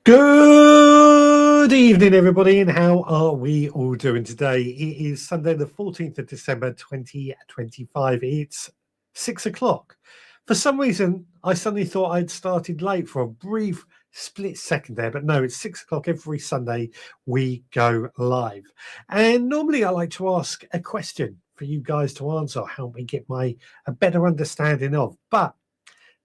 Good evening, everybody, and how are we all doing today? It is Sunday, the 14th of December, 2025. It's 6 o'clock. For some reason, I suddenly thought I'd started late for a brief split second there, but no, it's 6 o'clock every Sunday we go live. And normally I like to ask a question for you guys to answer, help me get a better understanding of. But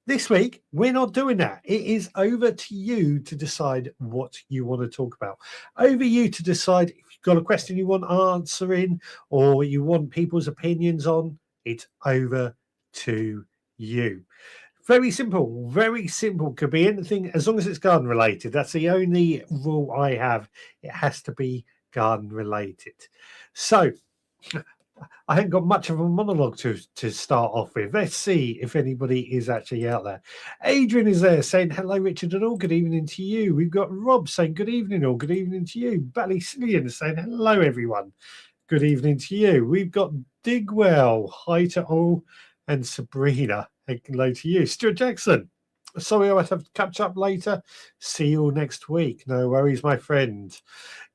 this week, we're not doing that. It is over to you to decide what you want to talk about. Over you to decide if you've got a question you want answering or you want people's opinions on. It's over to you. Very simple, very simple. Could be anything as long as it's garden related. That's the only rule I have. It has to be garden related. So, I haven't got much of a monologue to start off with. Let's see if anybody is actually out there. Adrian is there saying, hello, Richard, and all good evening to you. We've got Rob saying, good evening, all good evening to you. Ballycillian saying, hello, everyone. Good evening to you. We've got Digwell, hi to all, and Sabrina, hello to you. Stuart Jackson, sorry I'll have to catch up later. See you all next week. No worries, my friend.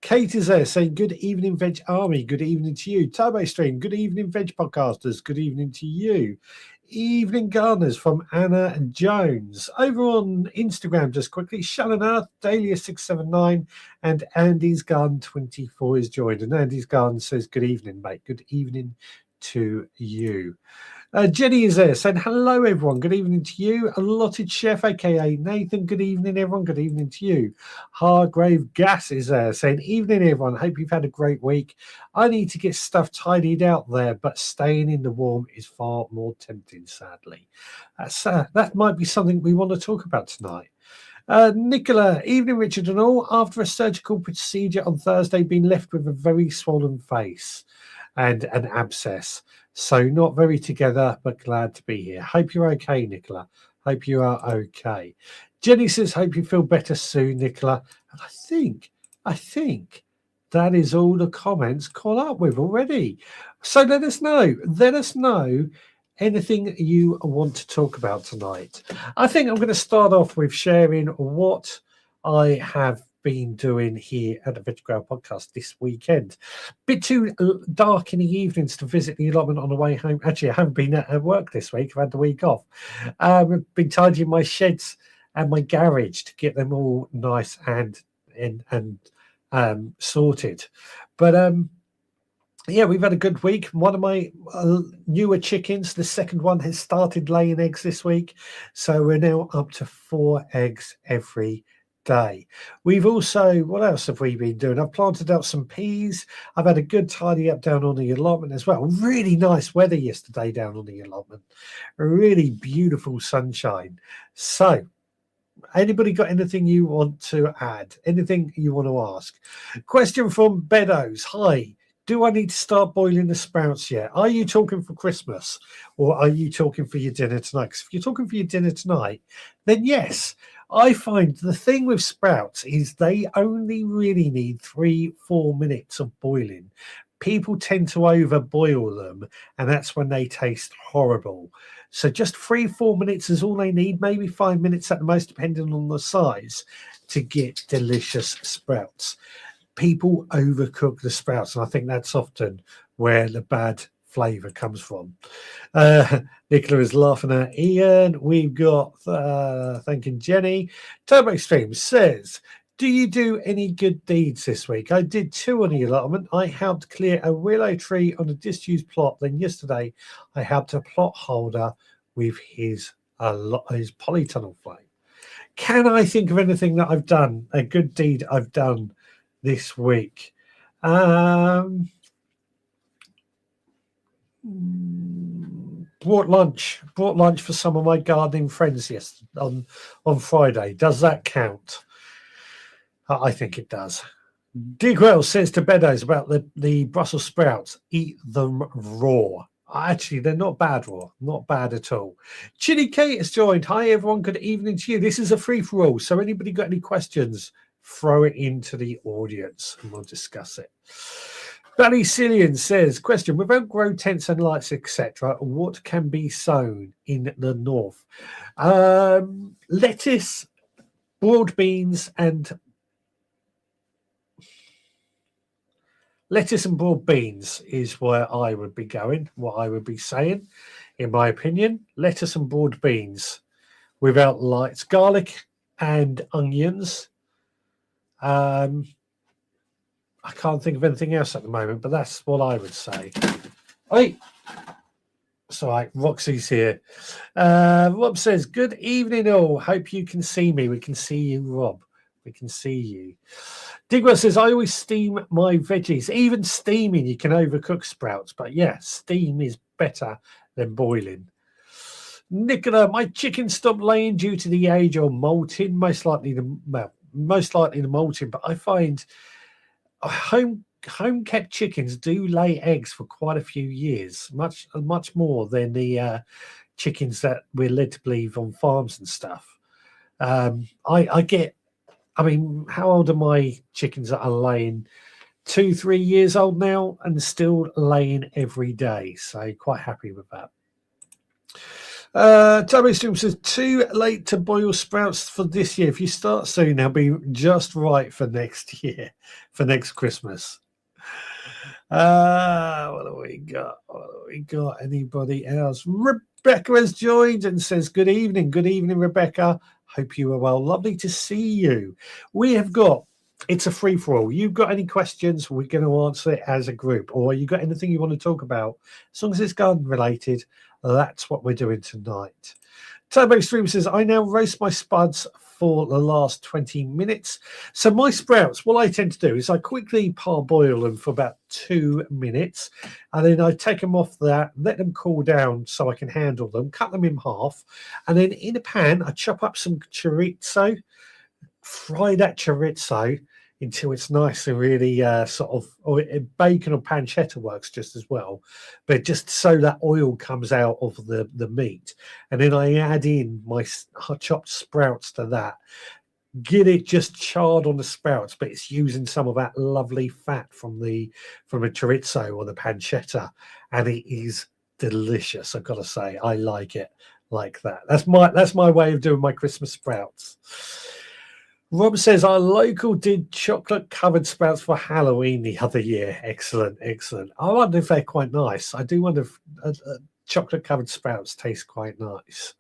Kate is there saying, good evening, Veg Army. Good evening to you. Turbo Stream, good evening, Veg Podcasters. Good evening to you. Evening Gardeners from Anna Jones. Over on Instagram, just quickly, Shannon Earth, Dahlia679, and Andy's Garden 24 is joined. And Andy's Garden says, good evening, mate. Good evening to you. Jenny is there saying, hello, everyone. Good evening to you. Allotted Chef, a.k.a. Nathan. Good evening, everyone. Good evening to you. Hargrave Gas is there saying, evening, everyone. Hope you've had a great week. I need to get stuff tidied out there, but staying in the warm is far more tempting, sadly. That might be something we want to talk about tonight. Nicola, evening, Richard and all. After a surgical procedure on Thursday, been left with a very swollen face and an abscess. So not very together, but glad to be here. Hope you're okay, Nicola. Hope you are okay. Jenny says, hope you feel better soon, Nicola. And I think that is all the comments caught up with already. So let us know. Let us know anything you want to talk about tonight. I think I'm going to start off with sharing what I have been doing here at the Veg Grower Podcast this weekend. Bit too dark in the evenings to visit the allotment on the way home. Actually, I haven't been at work this week. I've had the week off. I've been tidying my sheds and my garage to get them all nice and sorted. But yeah, we've had a good week. One of my newer chickens, the second one, has started laying eggs this week. So we're now up to 4 eggs every day. We've also, what else have we been doing? I've planted out some peas. I've had a good tidy up down on the allotment as well. Really nice weather yesterday down on the allotment. A really beautiful sunshine. So anybody got anything you want to add? Anything you want to ask? Question from Beddoes. Hi. Do I need to start boiling the sprouts yet? Are you talking for Christmas or are you talking for your dinner tonight? Because if you're talking for your dinner tonight, then yes. I find the thing with sprouts is they only really need 3-4 minutes of boiling. People tend to overboil them, and that's when they taste horrible. So just 3-4 minutes is all they need, maybe 5 minutes at the most, depending on the size, to get delicious sprouts. People overcook the sprouts, and I think that's often where the bad flavour comes from. Nicola is laughing at Ian. We've got thanking Jenny. Turbo Stream says, do you do any good deeds this week? I did 2 on the allotment. I helped clear a willow tree on a disused plot. Then yesterday I helped a plot holder with his polytunnel flame. Can I think of anything that I've done, a good deed I've done this week? Brought lunch for some of my gardening friends yesterday on Friday. Does that count? I think it does. Digwell says to Beddoes about the Brussels sprouts, eat them raw. Actually, they're not bad raw, not bad at all. Chili Kate has joined. Hi everyone, good evening to you. This is a free-for-all, so anybody got any questions, throw it into the audience and we'll discuss it. Ballycillian says, question, without grow tents and lights, etc., what can be sown in the north? Lettuce, broad beans and lettuce and broad beans is where I would be going, what I would be saying, in my opinion. Lettuce and broad beans without lights, garlic and onions. I can't think of anything else at the moment, but that's what I would say. Hey, it's all right. Roxy's here. Rob says, good evening all. Hope you can see me. We can see you, Rob. We can see you. Digwell says, I always steam my veggies. Even steaming, you can overcook sprouts. But yeah, steam is better than boiling. Nicola, my chicken stopped laying due to the age or molting. Most likely the molting. But I find home kept chickens do lay eggs for quite a few years, much more than the chickens that we're led to believe on farms and stuff. I mean, how old are my chickens that are laying? 2-3 years old now and still laying every day. So quite happy with that. Toby Stream says, too late to boil sprouts for this year. If you start soon, they'll be just right for next year, for next Christmas. What do we got? Anybody else? Rebecca has joined and says, good evening. Good evening, Rebecca. Hope you are well. Lovely to see you. We have got, it's a free-for-all. You've got any questions, we're going to answer it as a group. Or you got anything you want to talk about? As long as it's garden-related, that's what we're doing tonight. Turbo Stream says, I now roast my spuds for the last 20 minutes. So my sprouts, what I tend to do is I quickly parboil them for about 2 minutes. And then I take them off that, let them cool down so I can handle them, cut them in half. And then in a pan, I chop up some chorizo, fry that chorizo until it's nice and really or bacon or pancetta works just as well, but just so that oil comes out of the meat. And then I add in my chopped sprouts to that, get it just charred on the sprouts, but it's using some of that lovely fat from a chorizo or the pancetta, and it is delicious. I've got to say, I like it like that. That's my way of doing my Christmas sprouts. Rob says, our local did chocolate-covered sprouts for Halloween the other year. Excellent, excellent. I wonder if they're quite nice. I do wonder if chocolate-covered sprouts taste quite nice.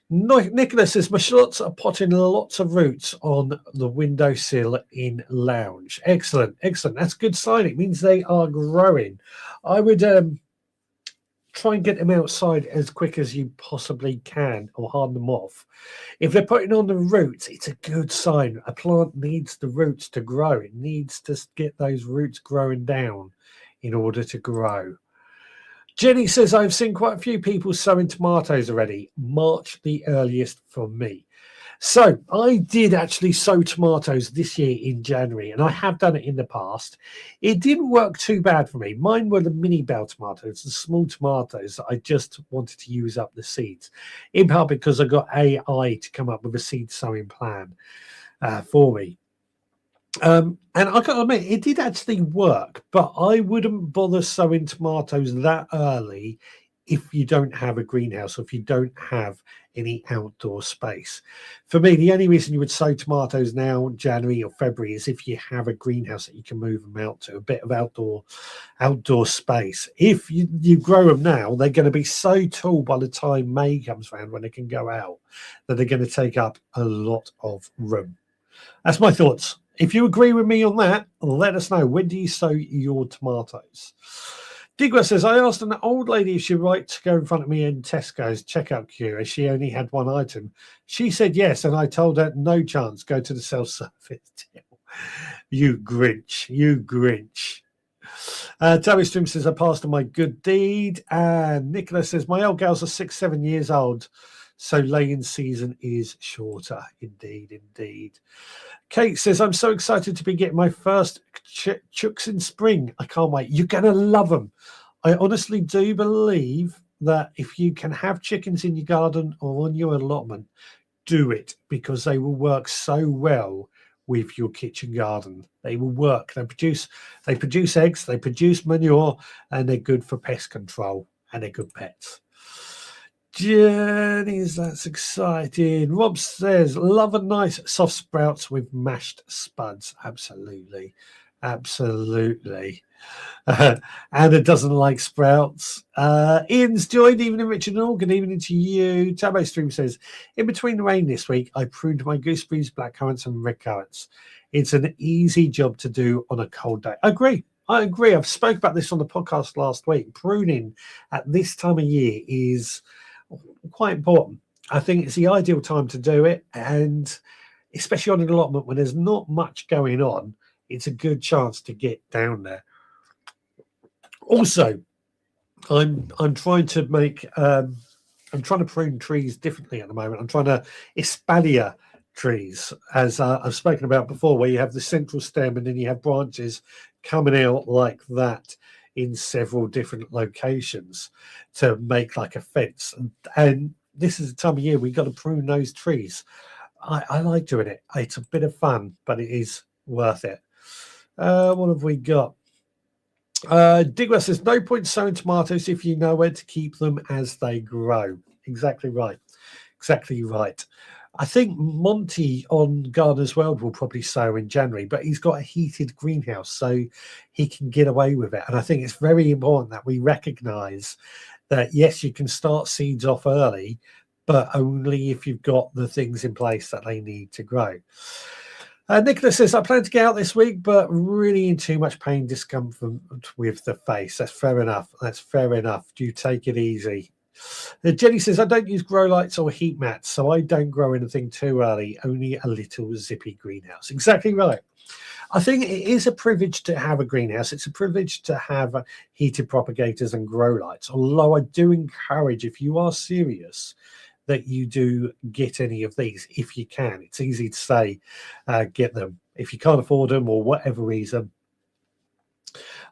Nicholas says, my shallots are potting lots of roots on the windowsill in lounge. Excellent, excellent. That's a good sign. It means they are growing. I would try and get them outside as quick as you possibly can, or harden them off. If they're putting on the roots, it's a good sign. A plant needs the roots to grow. It needs to get those roots growing down in order to grow. Jenny says, I've seen quite a few people sowing tomatoes already. March the earliest for me. So I did actually sow tomatoes this year in January, and I have done it in the past. It didn't work too bad for me. Mine were the mini bell tomatoes, the small tomatoes that I just wanted to use up the seeds, in part because I got AI to come up with a seed sowing plan for me. And I got to admit, it did actually work, but I wouldn't bother sowing tomatoes that early if you don't have a greenhouse, or if you don't have any outdoor space. For me, the only reason you would sow tomatoes now, January or February, is if you have a greenhouse that you can move them out to, a bit of outdoor space. If you grow them now, they're going to be so tall by the time May comes around, when they can go out, that they're going to take up a lot of room. That's my thoughts. If you agree with me on that, let us know. When do you sow your tomatoes? Digwa says, I asked an old lady if she'd like to go in front of me in Tesco's checkout queue as she only had one item. She said yes, and I told her no chance, go to the self-service till. You Grinch, you Grinch. Terry Stream says, I passed on my good deed. And Nicholas says, my old girls are 6-7 years old, so laying season is shorter. Indeed, indeed. Kate says, I'm so excited to be getting my first chooks in spring. I can't wait. You're going to love them. I honestly do believe that if you can have chickens in your garden or on your allotment, do it, because they will work so well with your kitchen garden. They will work. They produce eggs, they produce manure, and they're good for pest control, and they're good pets. Jenny's, that's exciting. Rob says, love a nice soft sprouts with mashed spuds. Absolutely. Absolutely. Anna doesn't like sprouts. Ian's joined. Evening, Richard and all. Good evening to you. Tabo Stream says, in between the rain this week, I pruned my gooseberries, blackcurrants, and red currants. It's an easy job to do on a cold day. I agree. I've spoke about this on the podcast last week. Pruning at this time of year is quite important. I think it's the ideal time to do it, and especially on an allotment when there's not much going on, it's a good chance to get down there. Also, I'm trying to make I'm trying to prune trees differently at the moment. I'm trying to espalier trees, as I've spoken about before, where you have the central stem and then you have branches coming out like that in several different locations to make like a fence. And this is the time of year we've got to prune those trees. I like doing it. It's a bit of fun, but it is worth it. What have we got? Digwell says, no point sowing tomatoes if you know where to keep them as they grow. Exactly right. Exactly right. I think Monty on Gardener's World will probably sow in January, but he's got a heated greenhouse, so he can get away with it. And I think it's very important that we recognise that, yes, you can start seeds off early, but only if you've got the things in place that they need to grow. Nicholas says, I plan to get out this week, but really in too much pain, discomfort with the face. That's fair enough. That's fair enough. Do take it easy. Jenny says, I don't use grow lights or heat mats, so I don't grow anything too early, only a little zippy greenhouse. Exactly right. I think it is a privilege to have a greenhouse. It's a privilege to have heated propagators and grow lights, although I do encourage, if you are serious, that you do get any of these if you can. It's easy to say get them if you can't afford them or whatever reason.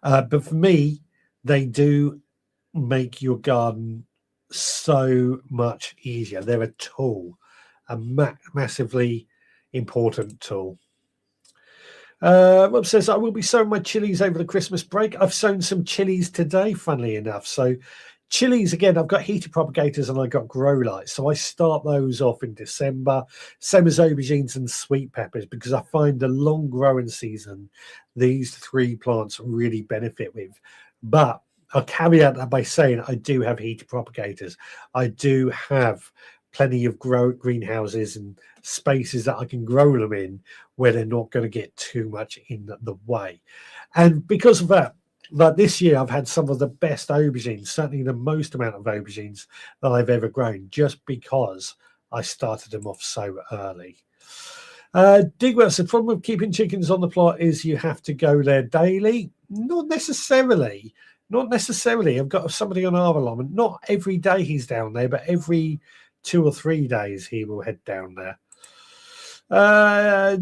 But for me, they do make your garden so much easier. They're a tool, a massively important tool. Rob says, I will be sowing my chilies over the Christmas break. I've sown some chilies today, funnily enough. So chilies, again, I've got heated propagators and I've got grow lights. So I start those off in December, same as aubergines and sweet peppers, because I find the long growing season, these three plants really benefit with. But I'll caveat that by saying I do have heated propagators. I do have plenty of greenhouses and spaces that I can grow them in where they're not going to get too much in the way. And because of that, like this year, I've had some of the best aubergines, certainly the most amount of aubergines that I've ever grown, just because I started them off so early. Digwell said, the problem with keeping chickens on the plot is you have to go there daily. Not necessarily. Not necessarily. I've got somebody on our allotment. Not every day he's down there, but every 2 or 3 days he will head down there.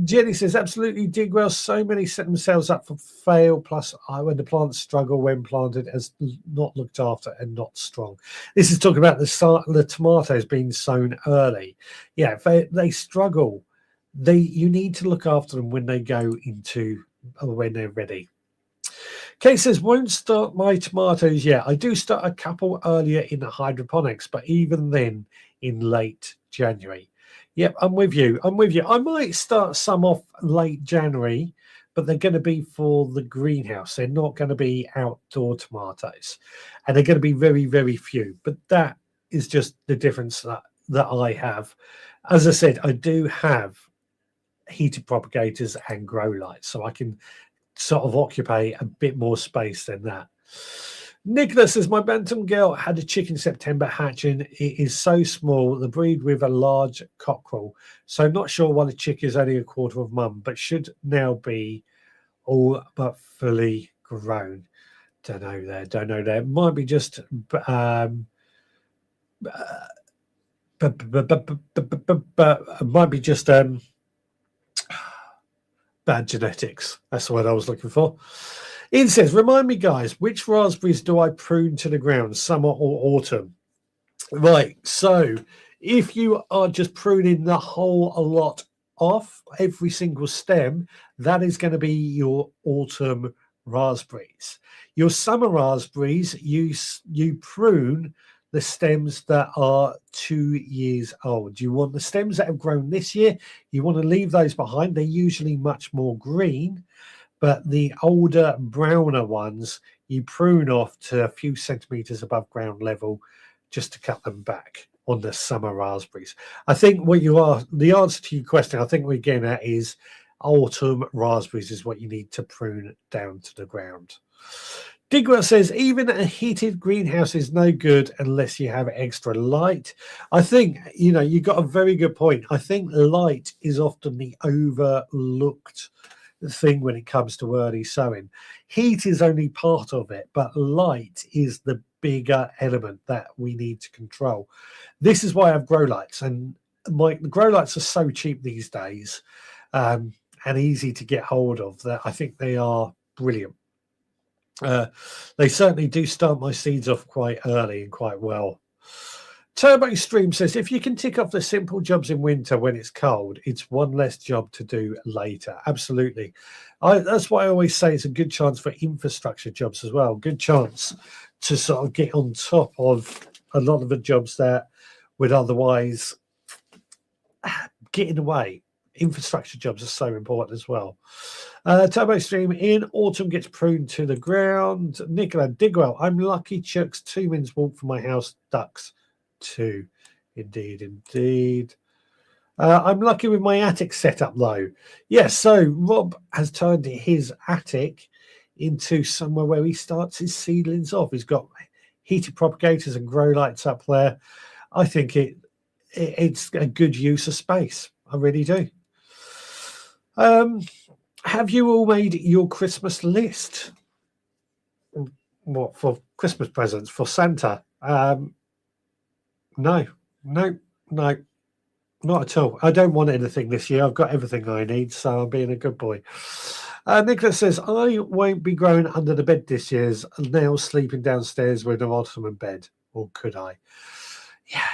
Jenny says, absolutely, Digwell. So many set themselves up for fail. Plus, when the plants struggle when planted, as not looked after and not strong. This is talking about the tomatoes being sown early. Yeah, if they struggle, you need to look after them when they go into when they're ready. Kate says, won't start my tomatoes yet. I do start a couple earlier in the hydroponics, but even then in late January. Yep, I'm with you. I might start some off late January, but they're going to be for the greenhouse. They're not going to be outdoor tomatoes. And they're going to be very, very few. But that is just the difference that I have. As I said, I do have heated propagators and grow lights, so I can sort of occupy a bit more space than that. Nicholas says, my bantam girl had a chick in September hatching. It is so small, the breed with a large cockerel. So not sure why the chick is only a quarter of mum, but should now be all but fully grown. Don't know there. Might be just might be just bad genetics. That's the word I was looking for. Ian says, remind me, guys, which raspberries do I prune to the ground, summer or autumn? Right, so if you are just pruning the whole lot off, every single stem, that is going to be your autumn raspberries. Your summer raspberries, you prune the stems that are 2 years old. You want the stems that have grown this year, you want to leave those behind. They're usually much more green, but the older, browner ones, you prune off to a few centimeters above ground level just to cut them back on the summer raspberries. I think the answer to your question, I think we're getting at is autumn raspberries is what you need to prune down to the ground. Digwell says, even a heated greenhouse is no good unless you have extra light. I think, you got a very good point. I think light is often the overlooked thing when it comes to early sowing. Heat is only part of it, but light is the bigger element that we need to control. This is why I have grow lights, and the grow lights are so cheap these days and easy to get hold of that I think they are brilliant. They certainly do start my seeds off quite early and quite well. Turbo Stream says, if you can tick off the simple jobs in winter when it's cold, it's one less job to do later. Absolutely. That's why I always say it's a good chance for infrastructure jobs as well. Good chance to sort of get on top of a lot of the jobs that would otherwise get in the way. Infrastructure jobs are so important as well. Turbo Stream, in autumn gets pruned to the ground. Nicola Digwell, I'm lucky Chuck's 2 minutes walk from my house. Ducks. 2. Indeed. I'm lucky with my attic setup though. Yes, so Rob has turned his attic into somewhere where he starts his seedlings off. He's got heated propagators and grow lights up there. I think it's a good use of space. I really do. Have you all made your Christmas list? What, for Christmas presents for Santa? No, not at all. I don't want anything this year. I've got everything I need, so I'm being a good boy. Nicholas says, I won't be growing under the bed this year. Now sleeping downstairs with an ottoman bed. Or could I? Yeah.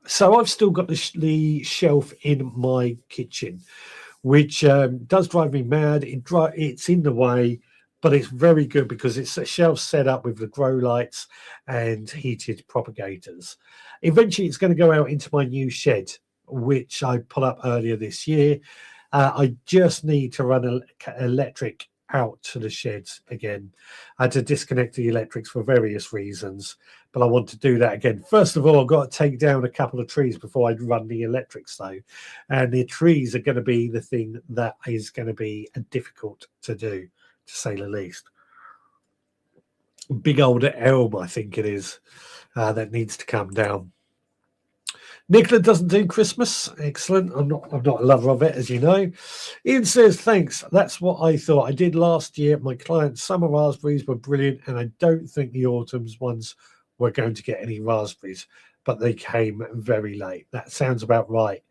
So I've still got the shelf in my kitchen, which does drive me mad. It's in the way, but it's very good because it's a shelf set up with the grow lights and heated propagators. Eventually, it's going to go out into my new shed, which I put up earlier this year. I just need to run electric out to the sheds again. I had to disconnect the electrics for various reasons, but I want to do that again. First of all, I've got to take down a couple of trees before I run the electrics, though. And the trees are going to be the thing that is going to be difficult to do, to say the least. Big old elm, I think it is, that needs to come down. Nicola doesn't do Christmas. Excellent. I'm not a lover of it, as you know. Ian says, thanks. That's what I thought. I did last year. My client's summer raspberries were brilliant, and I don't think the autumn's ones were going to get any raspberries, but they came very late. That sounds about right.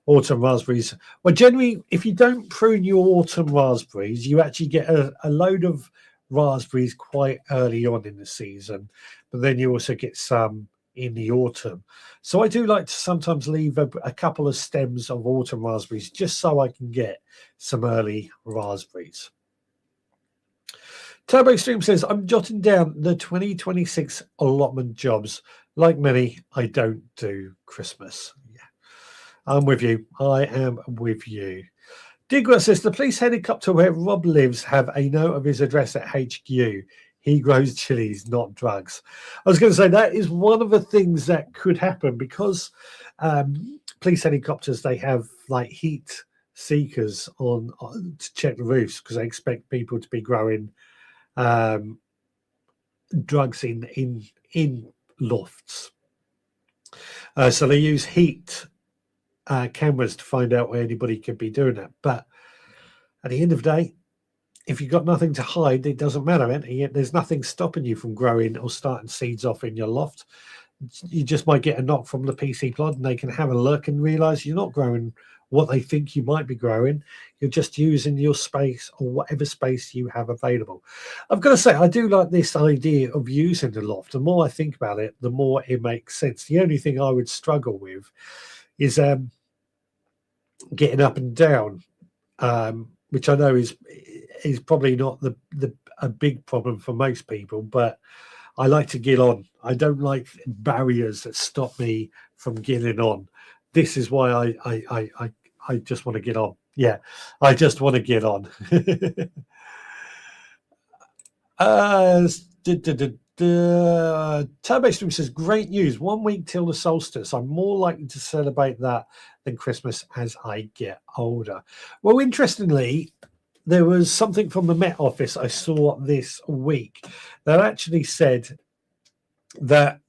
Autumn raspberries. Well, generally, if you don't prune your autumn raspberries, you actually get a load of raspberries quite early on in the season, but then you also get some in the autumn. So I do like to sometimes leave a couple of stems of autumn raspberries just so I can get some early raspberries. Turbo Stream says, I'm jotting down the 2026 allotment jobs. Like many, I don't do Christmas. Yeah, I'm with you. I am with you. Digwell says, the police helicopter where Rob lives have a note of his address at HQ. He grows chilies, not drugs. I was going to say that is one of the things that could happen because police helicopters, they have like heat seekers on to check the roofs because they expect people to be growing drugs in lofts. So they use heat cameras to find out where anybody could be doing that. But at the end of the day, if you've got nothing to hide, it doesn't matter. There's nothing stopping you from growing or starting seeds off in your loft. You just might get a knock from the PC plot and they can have a look and realize you're not growing what they think you might be growing. You're just using your space or whatever space you have available. I've got to say, I do like this idea of using the loft. The more I think about it, the more it makes sense. The only thing I would struggle with is getting up and down, which I know is probably not a big problem for most people, but I like to get on. I don't like barriers that stop me from getting on. This is why I just want to get on. Yeah, I just want to get on. Turbo Stream says, great news. 1 week till the solstice. I'm more likely to celebrate that than Christmas as I get older. Well, interestingly, there was something from the Met Office I saw this week that actually said that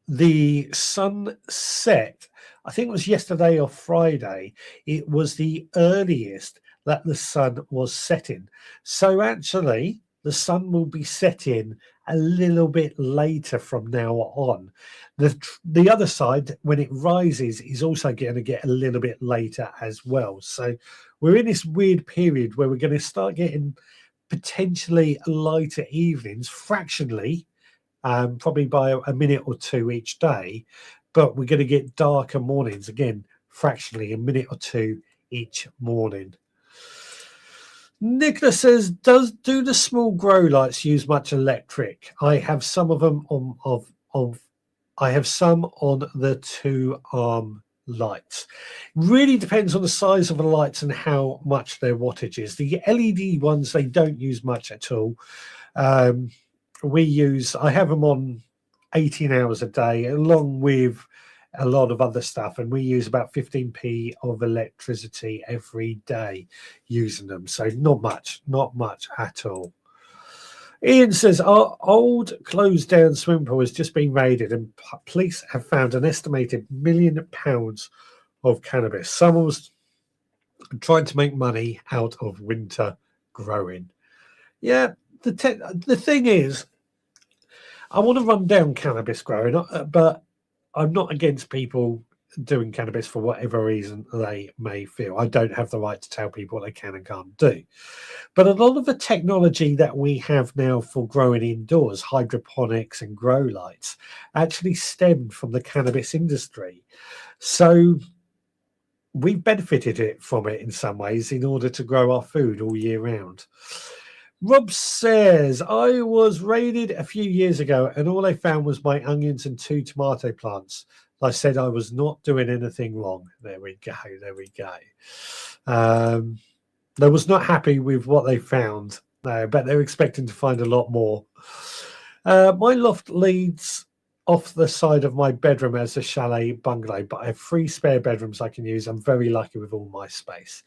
the sun set, I think it was yesterday or Friday, it was the earliest that the sun was setting. So actually, the sun will be setting a little bit later from now on. The other side, when it rises, is also going to get a little bit later as well. So we're in this weird period where we're going to start getting potentially lighter evenings fractionally, probably by a minute or two each day, but we're going to get darker mornings again, fractionally a minute or two each morning. Nicholas says, do the small grow lights use much electric? I have some of them I have some on the 2-arm lights. Really depends on the size of the lights and how much their wattage is. The LED ones, they don't use much at all. I have them on 18 hours a day, along with a lot of other stuff, and we use about 15p of electricity every day using them. So not much at all. Ian says, our old closed down swimming pool has just been raided and police have found an estimated £1 million of cannabis. Someone was trying to make money out of winter growing. Yeah, the thing is, I want to run down cannabis growing, but I'm not against people doing cannabis for whatever reason they may feel. I don't have the right to tell people what they can and can't do. But a lot of the technology that we have now for growing indoors, hydroponics and grow lights, actually stemmed from the cannabis industry. So we've benefited from it in some ways in order to grow our food all year round. Rob says, I was raided a few years ago and all I found was my onions and 2 tomato plants. I said I was not doing anything wrong. There we go. They was not happy with what they found, but they're expecting to find a lot more. My loft leads off the side of my bedroom as a chalet bungalow, but I have 3 spare bedrooms I can use. I'm very lucky with all my space.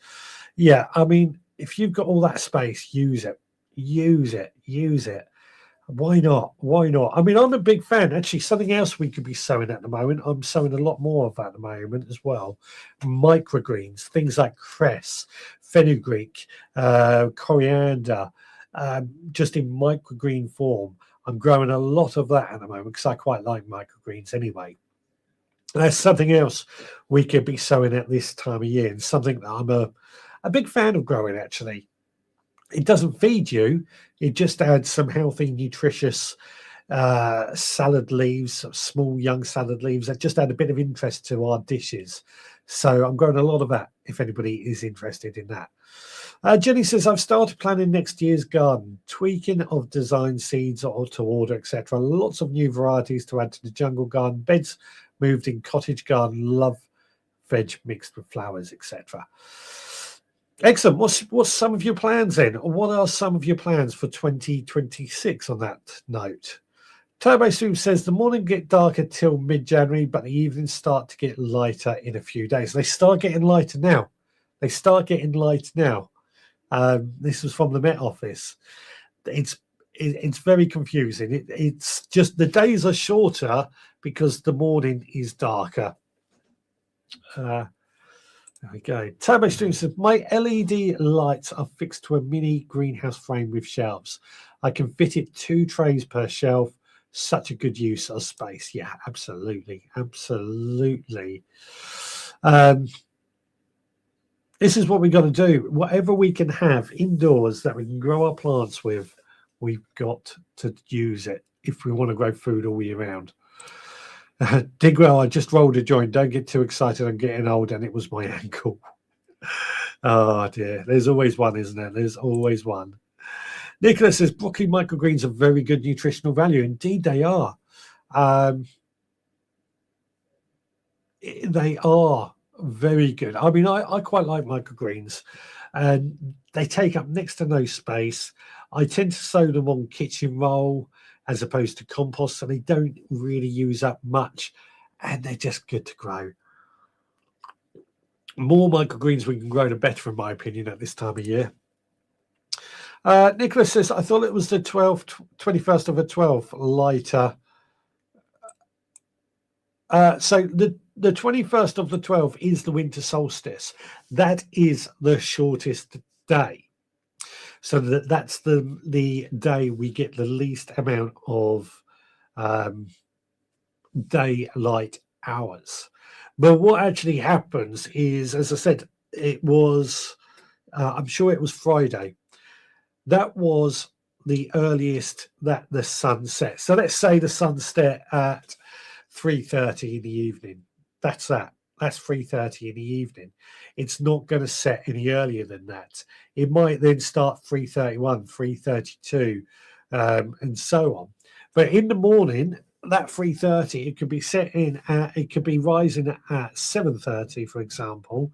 Yeah, I mean, if you've got all that space, use it. Use it. Why not? I mean, I'm a big fan. Actually, something else we could be sowing at the moment, I'm sowing a lot more of at the moment as well. Microgreens, things like cress, fenugreek, coriander, just in microgreen form. I'm growing a lot of that at the moment because I quite like microgreens anyway. That's something else we could be sowing at this time of year, and something that I'm a big fan of growing, actually. It doesn't feed you. It just adds some healthy, nutritious salad leaves, small young salad leaves that just add a bit of interest to our dishes. So I'm growing a lot of that if anybody is interested in that. Jenny says, I've started planning next year's garden, tweaking of design seeds or to order, etc. Lots of new varieties to add to the jungle garden. Beds moved in cottage garden. Love veg mixed with flowers, etc. Excellent. What's some of your plans then? What are some of your plans for 2026 on that note? Turbo Stream says the morning get darker till mid-January, but the evenings start to get lighter in a few days. They start getting lighter now. This was from the Met Office. It's very confusing. It's just the days are shorter because the morning is darker. There we go. Turbo Stream says, my LED lights are fixed to a mini greenhouse frame with shelves. I can fit it 2 trays per shelf. Such a good use of space. Yeah, absolutely. This is what we've got to do. Whatever we can have indoors that we can grow our plants with, we've got to use it if we want to grow food all year round. Digwell, I just rolled a joint. Don't get too excited. I'm getting old, and it was my ankle. Oh dear. There's always one, isn't there? There's always one. Nicholas says broccoli microgreens are very good nutritional value. Indeed, they are. They are very good. I mean, I quite like microgreens, and they take up next to no space. I tend to sow them on kitchen roll as opposed to compost, so they don't really use up much, and they're just good to grow. More microgreens we can grow, the better, in my opinion, at this time of year. Nicholas says, I thought it was the 21st of the 12th lighter. So the 21st of the 12th is the winter solstice. That is the shortest day. So that's the day we get the least amount of daylight hours. But what actually happens is, as I said, it was, I'm sure it was Friday. That was the earliest that the sun sets. So let's say the sun set at 3:30 in the evening. That's that. That's 3:30 in the evening. It's not going to set any earlier than that. It might then start 3:31, 3:32, and so on. But in the morning, that 3:30, it could be setting at, it could be rising at 7:30, for example,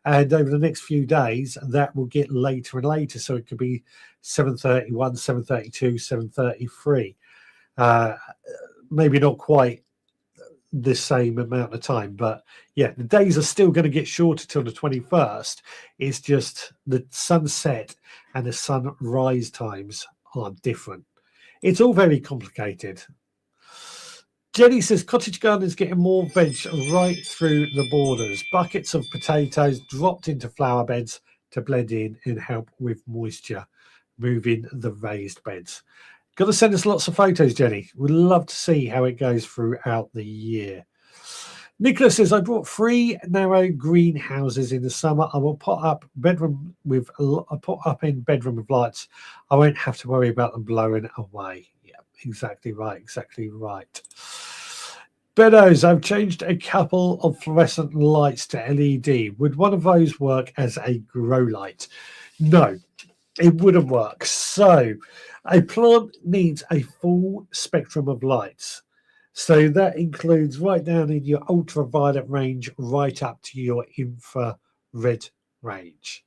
and over the next few days, that will get later and later. So it could be 7:31, 7:32, 7:33. Maybe not quite the same amount of time, but yeah, the days are still going to get shorter till the 21st. It's just the sunset and the sunrise times are different. It's all very complicated. Jenny says cottage gardens getting more veg right through the borders. Buckets of potatoes dropped into flower beds to blend in and help with moisture, moving the raised beds. Got to send us lots of photos, Jenny. We'd love to see how it goes throughout the year. Nicholas says, I brought 3 narrow greenhouses in the summer. I will put up in bedroom with lights. I won't have to worry about them blowing away. Yeah, exactly right. Exactly right. Beddoes, I've changed a couple of fluorescent lights to LED. Would one of those work as a grow light? No, it wouldn't work. So a plant needs a full spectrum of lights. So that includes right down in your ultraviolet range, right up to your infrared range.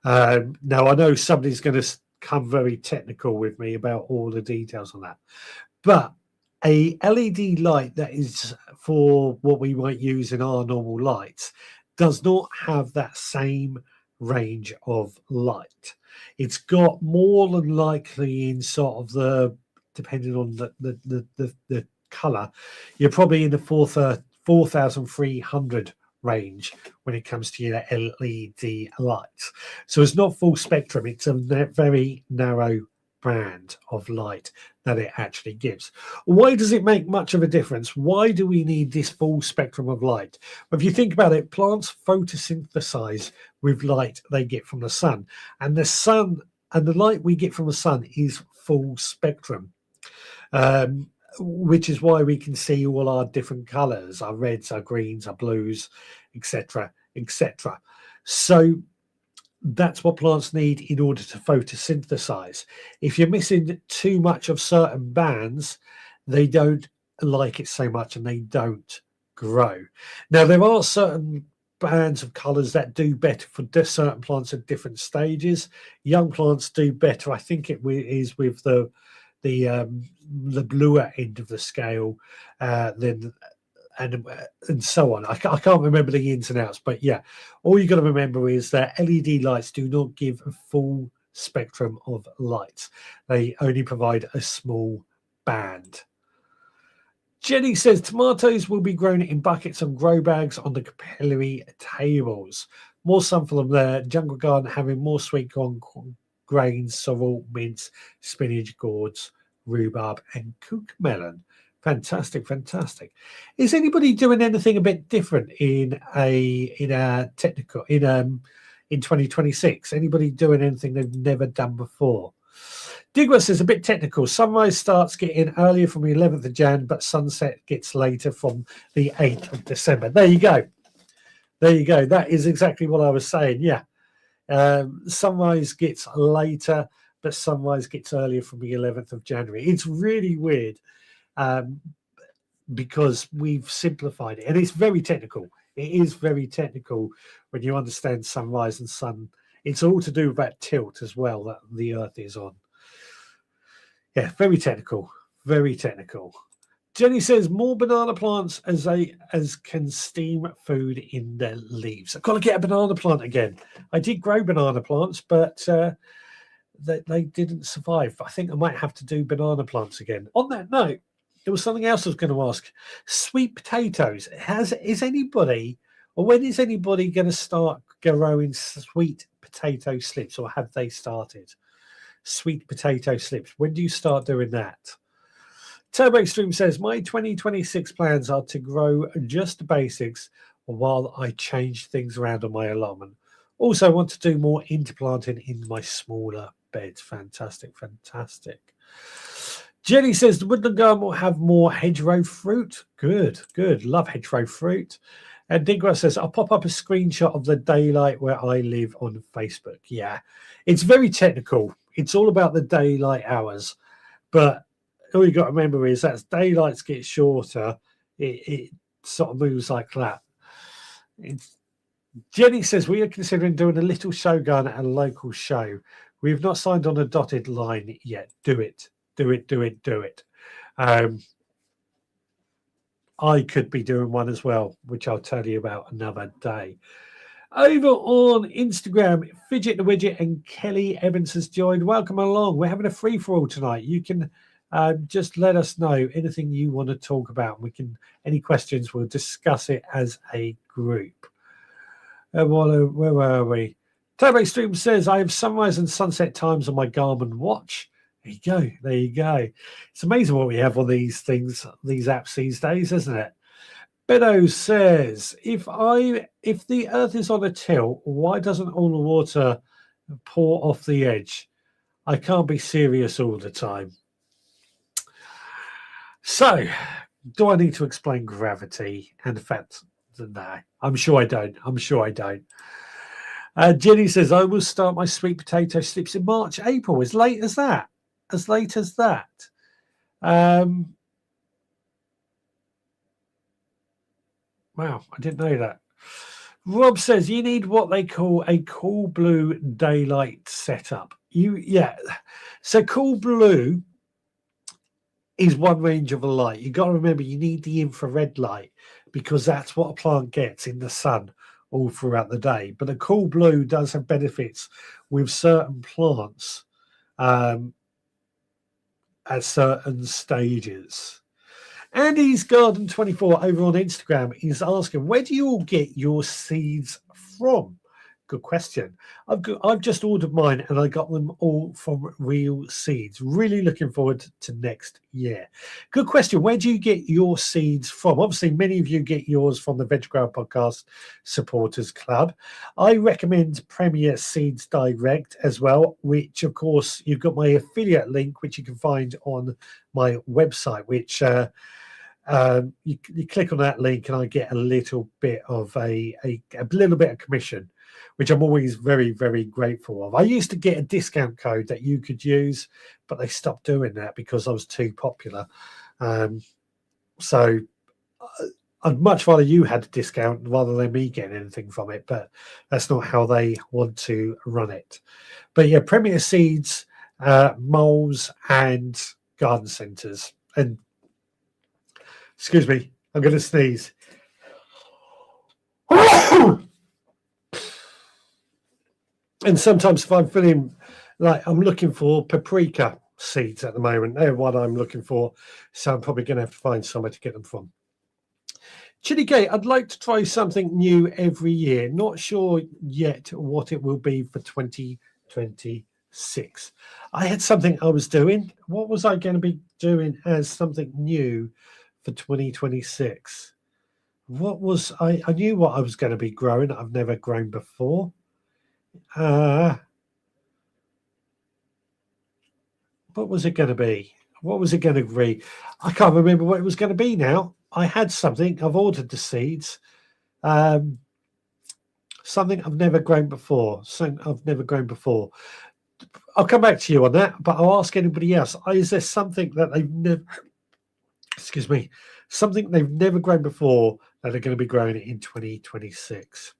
Now, I know somebody's going to come very technical with me about all the details on that. But a LED light that is for what we might use in our normal lights does not have that same range of light. It's got more than likely in sort of the, depending on the color, you're probably in the 4,300 range when it comes to your LED lights. So it's not full spectrum. It's a very narrow band of light that it actually gives. Why does it make much of a difference? Why do we need this full spectrum of light? Well, if you think about it, plants photosynthesize with light they get from the sun, and the sun and the light we get from the sun is full spectrum, which is why we can see all our different colors, our reds, our greens, our blues, etc., etc. So that's what plants need in order to photosynthesize. If you're missing too much of certain bands, they don't like it so much and they don't grow. Now, there are certain bands of colors that do better for certain plants at different stages. Young plants do better. I think it is with the bluer end of the scale than and so on. I can't remember the ins and outs, but yeah, all you got to remember is that LED lights do not give a full spectrum of light. They only provide a small band. Jenny says tomatoes will be grown in buckets and grow bags on the capillary tables. More sun for them there. Jungle garden having more sweet corn, grains, sorrel, mince, spinach, gourds, rhubarb, and melon. Fantastic, fantastic. Is anybody doing anything a bit different in 2026? Anybody doing anything they've never done before? Digger says a bit technical. Sunrise starts getting earlier from the 11th of Jan, but sunset gets later from the 8th of December. There you go. There you go. That is exactly what I was saying. Yeah. Sunrise gets later, but sunrise gets earlier from the 11th of January. It's really weird because we've simplified it, and it's very technical. It is very technical when you understand sunrise and sun. It's all to do with that tilt as well that the Earth is on. Yeah, very technical, very technical. Jenny says more banana plants as can steam food in their leaves. I've got to get a banana plant again. I did grow banana plants, but they didn't survive. I think I might have to do banana plants again. On that note, there was something else I was going to ask. Sweet potatoes. Is anybody, or when is anybody going to start growing sweet potato slips, or have they started? Sweet potato slips. When do you start doing that? Turbo Extreme says, my 2026 plans are to grow just the basics while I change things around on my allotment. Also, I want to do more interplanting in my smaller beds. Fantastic, fantastic. Jenny says, the woodland garden will have more hedgerow fruit. Good, good. Love hedgerow fruit. And Dingra says, I'll pop up a screenshot of the daylight where I live on Facebook. Yeah, it's very technical. It's all about the daylight hours. But all you got to remember is that as daylights get shorter, it sort of moves like that. Jenny says, we are considering doing a little show gun at a local show. We have not signed on a dotted line yet. Do it. Do it, do it, do it. I could be doing one as well, which I'll tell you about another day. Over on Instagram, Fidget the Widget and Kelly Evans has joined. Welcome along. We're having a free-for-all tonight. You can just let us know anything you want to talk about. Any questions, we'll discuss it as a group. Where were we? Turbo Stream says, I have sunrise and sunset times on my Garmin watch. There you go. There you go. It's amazing what we have on these things, these apps these days, isn't it? Beto says, if the Earth is on a tilt, why doesn't all the water pour off the edge? I can't be serious all the time. So, do I need to explain gravity and the fact that no, I'm sure I don't. I'm sure I don't. Jenny says, I will start my sweet potato slips in March, April. As late as that. As late as that. Wow, I didn't know that. Rob says you need what they call a cool blue daylight setup. So cool blue is one range of a light. You got to remember you need the infrared light because that's what a plant gets in the sun all throughout the day. But the cool blue does have benefits with certain plants at certain stages. Andy's Garden 24 over on Instagram is asking, where do you all get your seeds from? Good question. I've just ordered mine and I got them all from Real Seeds. Really looking forward to next year. Good question. Where do you get your seeds from? Obviously, many of you get yours from the Veg Grower Podcast Supporters Club. I recommend Premier Seeds Direct as well, which, of course, you've got my affiliate link, which you can find on my website, which you click on that link and I get a little bit of a little bit of commission, which I'm always very, very grateful of. I used to get a discount code that you could use, but they stopped doing that because I was too popular. So I'd much rather you had a discount rather than me getting anything from it, but that's not how they want to run it. But yeah, Premier Seeds, moles and garden centres. And excuse me, I'm going to sneeze. And sometimes if I'm feeling like I'm looking for paprika seeds at the moment, they're what I'm looking for. So I'm probably going to have to find somewhere to get them from. Chili Gate, I'd like to try something new every year. Not sure yet what it will be for 2026. I had something I was doing. What was I going to be doing as something new for 2026? What was I knew what I was going to be growing. I've never grown before. What was it going to be? What was it going to be? I can't remember what it was going to be now. I had something. I've ordered the seeds. Something I've never grown before. I'll come back to you on that, but I'll ask anybody else. Is there something that they've never, excuse me, something they've never grown before that are going to be growing in 2026?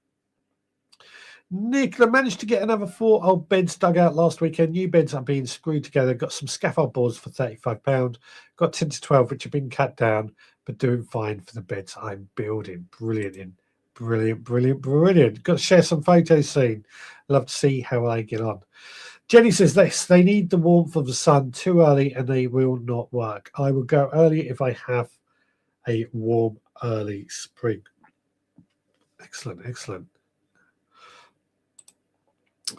Nicola managed to get another 4 old beds dug out last weekend. New beds are being screwed together. Got some scaffold boards for £35. Got 10 to 12, which have been cut down, but doing fine for the beds I'm building. Brilliant. Got to share some photos soon. Love to see how I get on. Jenny says this: they need the warmth of the sun too early and they will not work. I will go early if I have a warm early spring. Excellent.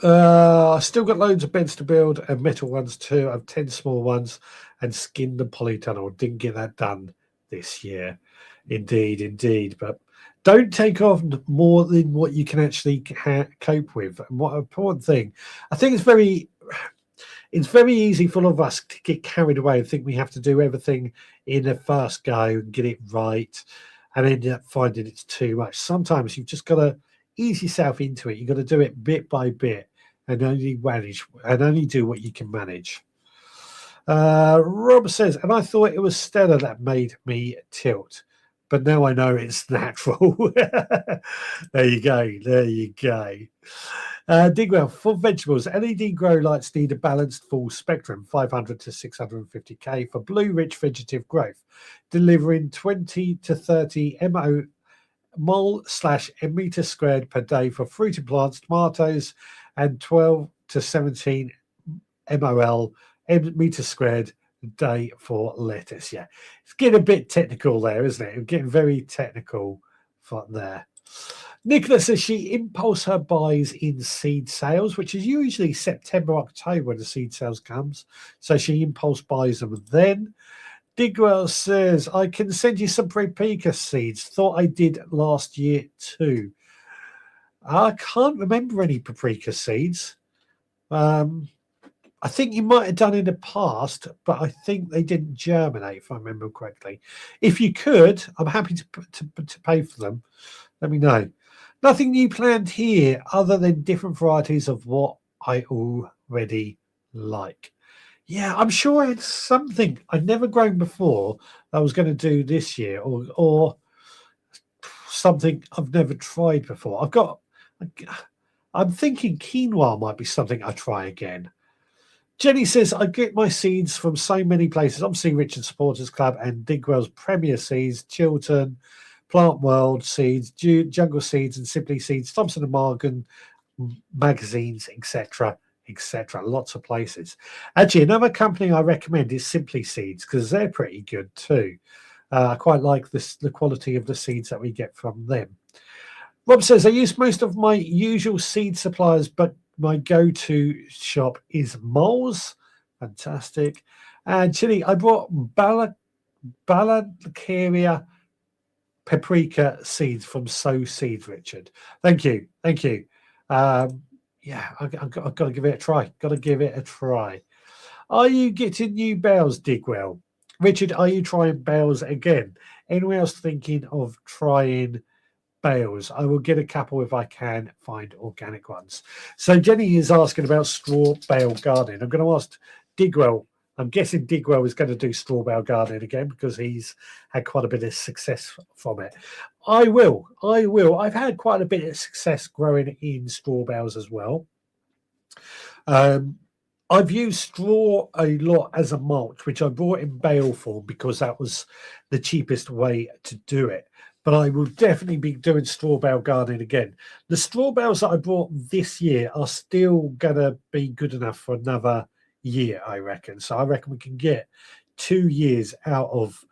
I still got loads of beds to build and metal ones too. I've 10 small ones and skinned the polytunnel. Didn't get that done this year. Indeed. But don't take on more than what you can actually cope with. And what an important thing. I think it's very easy for all of us to get carried away and think we have to do everything in the first go and get it right and end up finding it's too much. Sometimes you've just got to ease yourself into it. You've got to do it bit by bit and only do what you can manage. Rob says, and I thought it was Stella that made me tilt, but now I know it's natural. There you go. Digwell, for vegetables, LED grow lights need a balanced full spectrum, 500 to 650K for blue rich vegetative growth, delivering 20 to 30 mole/meter squared per day for fruited plants, tomatoes, and 12 to 17 meter squared a day for lettuce. Yeah, it's getting a bit technical there, isn't it? It's getting very technical for there. Nicola says she impulse her buys in seed sales, which is usually September, October when the seed sales comes. So she impulse buys them then. Digwell says, I can send you some paprika seeds. Thought I did last year too. I can't remember any paprika seeds. I think you might have done in the past, but I think they didn't germinate, if I remember correctly. If you could, I'm happy to pay for them. Let me know. Nothing new planned here other than different varieties of what I already like. Yeah, I'm sure it's something I'd never grown before I was going to do this year, or something I've never tried before. I'm thinking quinoa might be something I try again. Jenny says, I get my seeds from so many places. Obviously, Richard Supporters Club and Digwell's Premier Seeds, Chiltern, Plant World Seeds, Jungle Seeds and Simply Seeds, Thompson & Morgan magazines, etc. Lots of places. Actually, another company I recommend is Simply Seeds because they're pretty good too. I quite like the quality of the seeds that we get from them. Rob says, I use most of my usual seed suppliers, but my go-to shop is Moles. Fantastic. And Chili, I brought Balacaria paprika seeds from Sow Seeds, Richard. Thank you. Yeah, I've got to give it a try. Are you getting new bales, Digwell? Richard, are you trying bales again? Anyone else thinking of trying bales? I will get a couple if I can find organic ones. So Jenny is asking about straw bale gardening. I'm going to ask Digwell. I'm guessing Digwell is going to do straw bale gardening again because he's had quite a bit of success from it. I will. I've had quite a bit of success growing in straw bales as well. I've used straw a lot as a mulch, which I brought in bale form because that was the cheapest way to do it. But I will definitely be doing straw bale gardening again. The straw bales that I brought this year are still going to be good enough for another year, I reckon. So I reckon we can get 2 years out of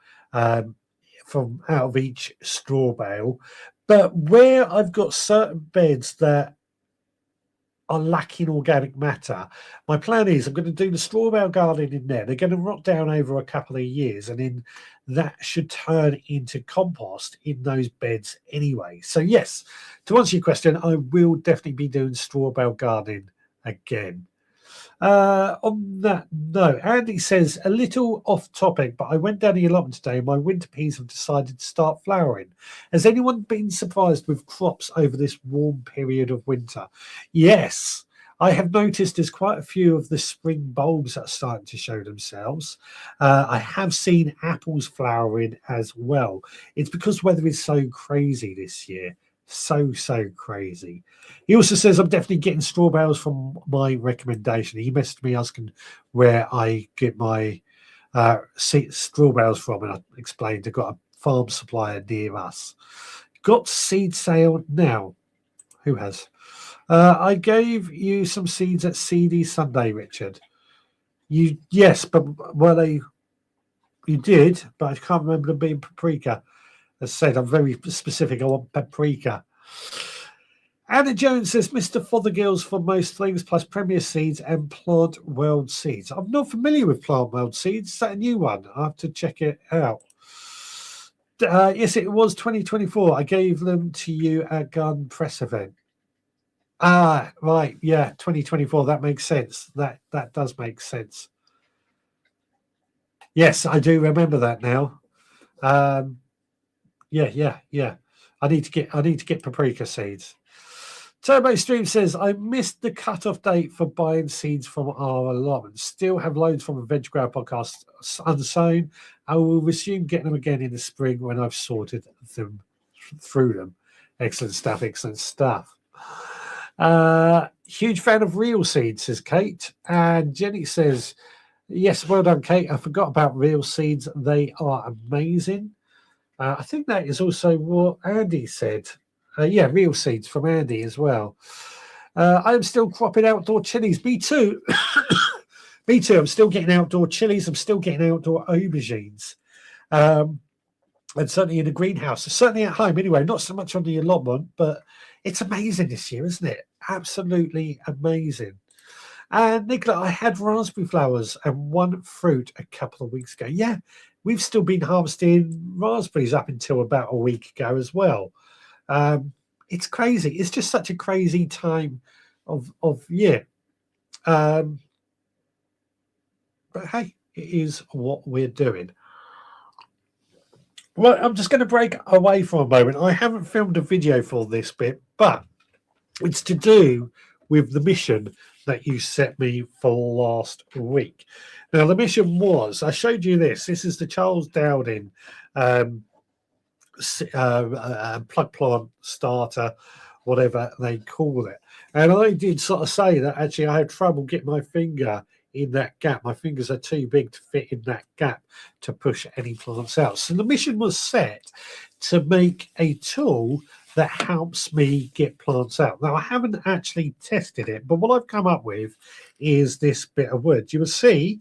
each straw bale. But where I've got certain beds that are lacking organic matter, my plan is I'm going to do the straw bale garden in there. They're going to rot down over a couple of years, and then that should turn into compost in those beds anyway. So yes, to answer your question, I will definitely be doing straw bale gardening again. On that note, Andy says, a little off topic, but I went down the allotment today and my winter peas have decided to start flowering. Has anyone been surprised with crops over this warm period of winter? Yes, I have noticed there's quite a few of the spring bulbs that are starting to show themselves. I have seen apples flowering as well. It's because weather is so crazy this year. So crazy. He also says I'm definitely getting straw bales from my recommendation. He messaged me asking where I get my straw bales from, and I explained I've got a farm supplier near us. Got seed sale now. Who has? I gave you some seeds at CD Sunday, Richard. Yes, but were they? You did, but I can't remember them being paprika. As I said, I'm very specific. I want paprika. Anna Jones says Mr. Fothergill's for most things, plus Premier Seeds and Plant World Seeds. I'm not familiar with Plant World Seeds. Is that a new one? I have to check it out. Yes, it was 2024. I gave them to you at Gun Press event. Ah, right. Yeah, 2024. That makes sense. That does make sense. Yes, I do remember that now. Yeah. I need to get paprika seeds. Turbo Stream says I missed the cutoff date for buying seeds from our allotment. Still have loads from a Veg Grower podcast unsown. I will resume getting them again in the spring when I've sorted them through them. Excellent stuff. Excellent stuff. Huge fan of real seeds, says Kate. And Jenny says, yes, well done, Kate. I forgot about real seeds. They are amazing. I think that is also what Andy said. Yeah, real seeds from Andy as well. I am still cropping outdoor chilies. Me too. Me too. I'm still getting outdoor chilies. I'm still getting outdoor aubergines. And certainly in the greenhouse. Certainly at home anyway. Not so much on the allotment, but it's amazing this year, isn't it? Absolutely amazing. And Nicola, I had raspberry flowers and one fruit a couple of weeks ago. Yeah, we've still been harvesting raspberries up until about a week ago as well. It's crazy. It's just such a crazy time of year. But hey, it is what we're doing. Well, I'm just going to break away for a moment. I haven't filmed a video for this bit, but it's to do with the mission that you set me for last week. Now, the mission was, I showed you this. This is the Charles Dowding plug plant starter, whatever they call it. And I did sort of say that actually I had trouble getting my finger in that gap. My fingers are too big to fit in that gap to push any plants out. So the mission was set to make a tool that helps me get plants out. Now, I haven't actually tested it, but what I've come up with is this bit of wood. You will see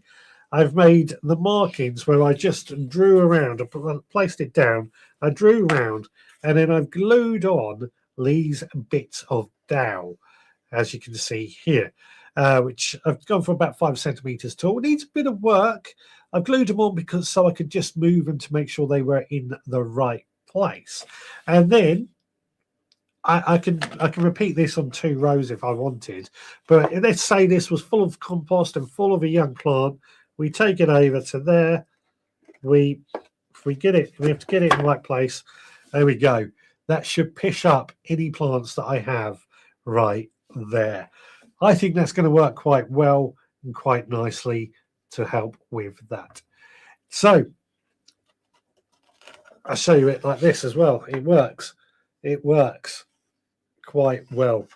I've made the markings where I just drew around, I placed it down, I drew around, and then I've glued on these bits of dowel, as you can see here, which I've gone for about 5 centimeters tall. It needs a bit of work. I've glued them on because so I could just move them to make sure they were in the right place. And then I can repeat this on 2 rows if I wanted. But let's say this was full of compost and full of a young plant. We take it over to there. We have to get it in the right place. There we go. That should pish up any plants that I have right there. I think that's going to work quite well and quite nicely to help with that. So I'll show you it like this as well. It works. It works quite well.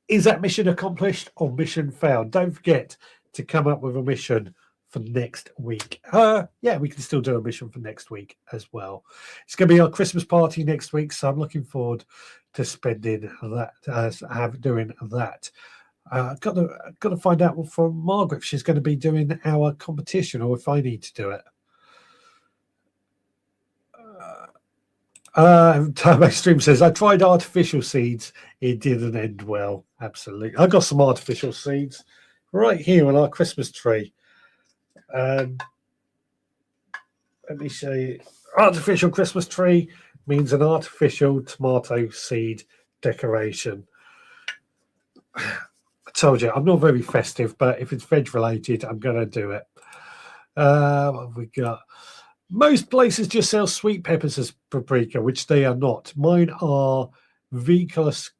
Is that mission accomplished or mission failed? Don't forget to come up with a mission for next week. Yeah, we can still do a mission for next week as well. It's going to be our Christmas party next week, so I'm looking forward to spending that, doing that. Got to find out from Margaret if she's going to be doing our competition or if I need to do it. Turbo Stream says, I tried artificial seeds. It didn't end well. Absolutely. I got some artificial seeds right here on our Christmas tree. Let me show you. Artificial Christmas tree means an artificial tomato seed decoration. I told you, I'm not very festive, but if it's veg related, I'm going to do it. What have we got? Most places just sell sweet peppers as paprika, which they are not. Mine are Vikoloska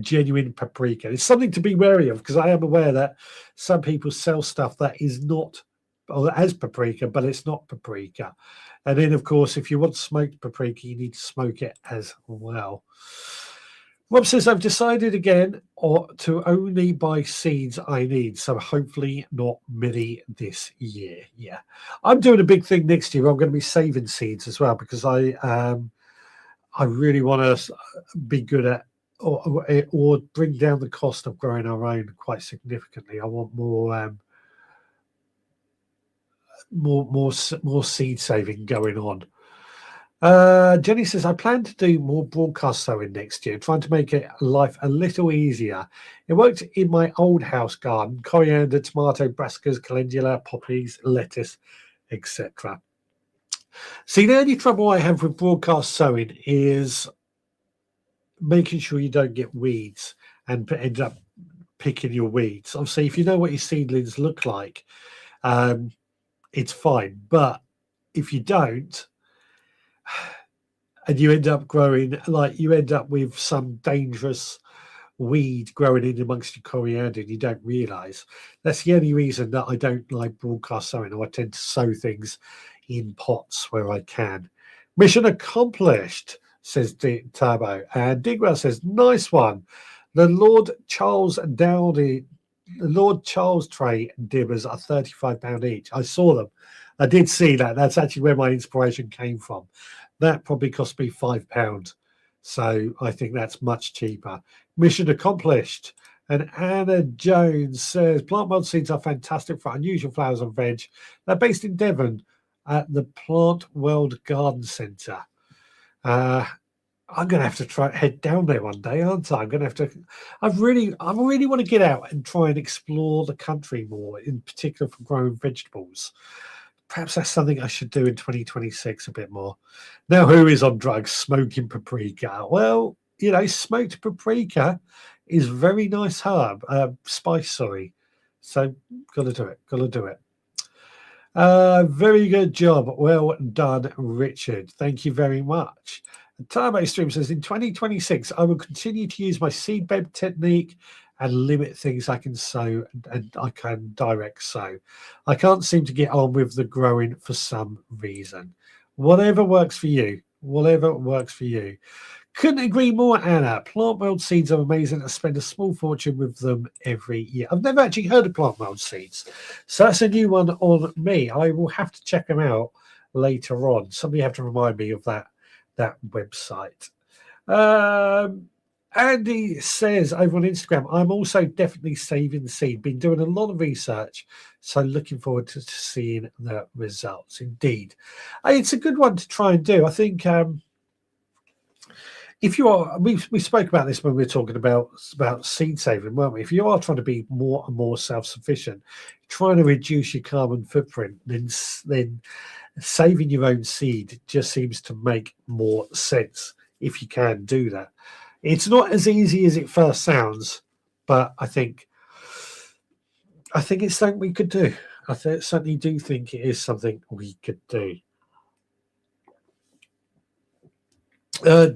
genuine paprika. It's something to be wary of, because I am aware that some people sell stuff that is not as paprika, but it's not paprika. And then, of course, if you want smoked paprika, you need to smoke it as well. Rob says, I've decided again to only buy seeds I need, so hopefully not many this year. Yeah, I'm doing a big thing next year. I'm going to be saving seeds as well, because I really want to be good at or bring down the cost of growing our own quite significantly. I want more seed saving going on. Jenny says, I plan to do more broadcast sowing next year, trying to make life a little easier. It worked in my old house garden: coriander, tomato, brassicas, calendula, poppies, lettuce, etc. See, the only trouble I have with broadcast sowing is making sure you don't get weeds and end up picking your weeds. Obviously, if you know what your seedlings look like, it's fine. But if you don't, and you end up growing, like you end up with some dangerous weed growing in amongst your coriander and you don't realise. That's the only reason that I don't like broadcast sowing, or I tend to sow things in pots where I can. Mission accomplished, says Turbo. And Digwell says, nice one. The Lord Charles Tray dibbers are £35 each. I saw them. I did see that. That's actually where my inspiration came from. That probably cost me £5. So I think that's much cheaper. Mission accomplished. And Anna Jones says, plant world seeds are fantastic for unusual flowers and veg. They're based in Devon at the Plant World Garden Centre. I'm going to have to head down there one day, aren't I? I'm going to have to. I really want to get out and try and explore the country more, in particular for growing vegetables. Perhaps that's something I should do in 2026 a bit more. Now, who is on drugs? Smoking paprika. Well, you know, smoked paprika is very nice herb, spice, sorry. So, got to do it. Very good job. Well done, Richard. Thank you very much. Turbo Stream says, in 2026, I will continue to use my seed bed technique and limit things I can sow and I can direct sow. I can't seem to get on with the growing for some reason. Whatever works for you. Couldn't agree more, Anna. Plant world seeds are amazing. I spend a small fortune with them every year. I've never actually heard of plant world seeds, so that's a new one on me. I will have to check them out later on. Somebody have to remind me of that website. Andy says over on Instagram, I'm also definitely saving seed. Been doing a lot of research, so looking forward to seeing the results. Indeed, it's a good one to try and do. I think if you are, we spoke about this when we were talking about seed saving, weren't we? If you are trying to be more and more self-sufficient, trying to reduce your carbon footprint, then saving your own seed just seems to make more sense if you can do that. It's not as easy as it first sounds, but I think it's something we could do. I certainly do think it is something we could do.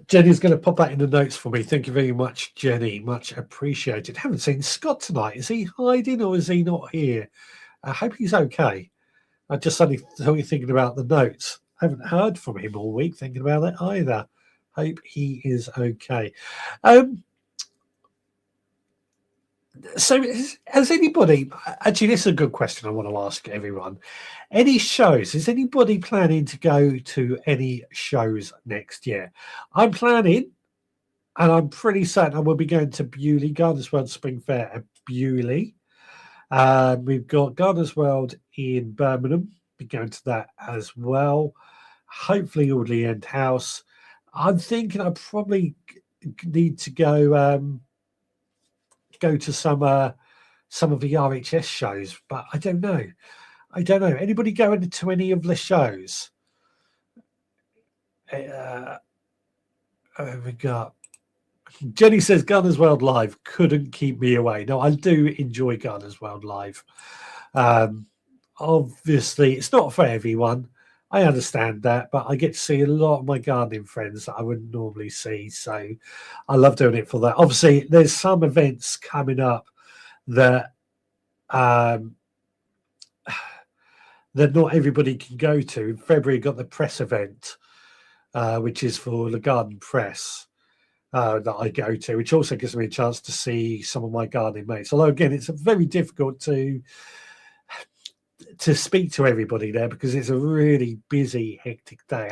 Jenny's going to pop that in the notes for me. Thank you very much, Jenny. Much appreciated. Haven't seen Scott tonight. Is he hiding or is he not here? I hope he's okay. I just suddenly started thinking about the notes. I haven't heard from him all week, thinking about it either. Hope he is okay. So has anybody, actually this is a good question I want to ask everyone. Any shows, is anybody planning to go to any shows next year? I'm planning, and I'm pretty certain I will be going to Bewley, Gardeners World Spring Fair at Bewley. We've got Gardeners World in Birmingham, be going to that as well. Hopefully Audley End House. I'm thinking I probably need to go to some of the RHS shows, but I don't know. Anybody going to any of the shows? We got Jenny says Gardeners World Live couldn't keep me away. No, I do enjoy Gardeners World Live. Obviously, it's not for everyone. I understand that, but I get to see a lot of my gardening friends that I wouldn't normally see. So I love doing it for that. Obviously, there's some events coming up that um, that not everybody can go to. In February, got the press event, which is for the garden press that I go to, which also gives me a chance to see some of my gardening mates. Although, again, it's very difficult to speak to everybody there because it's a really busy, hectic day.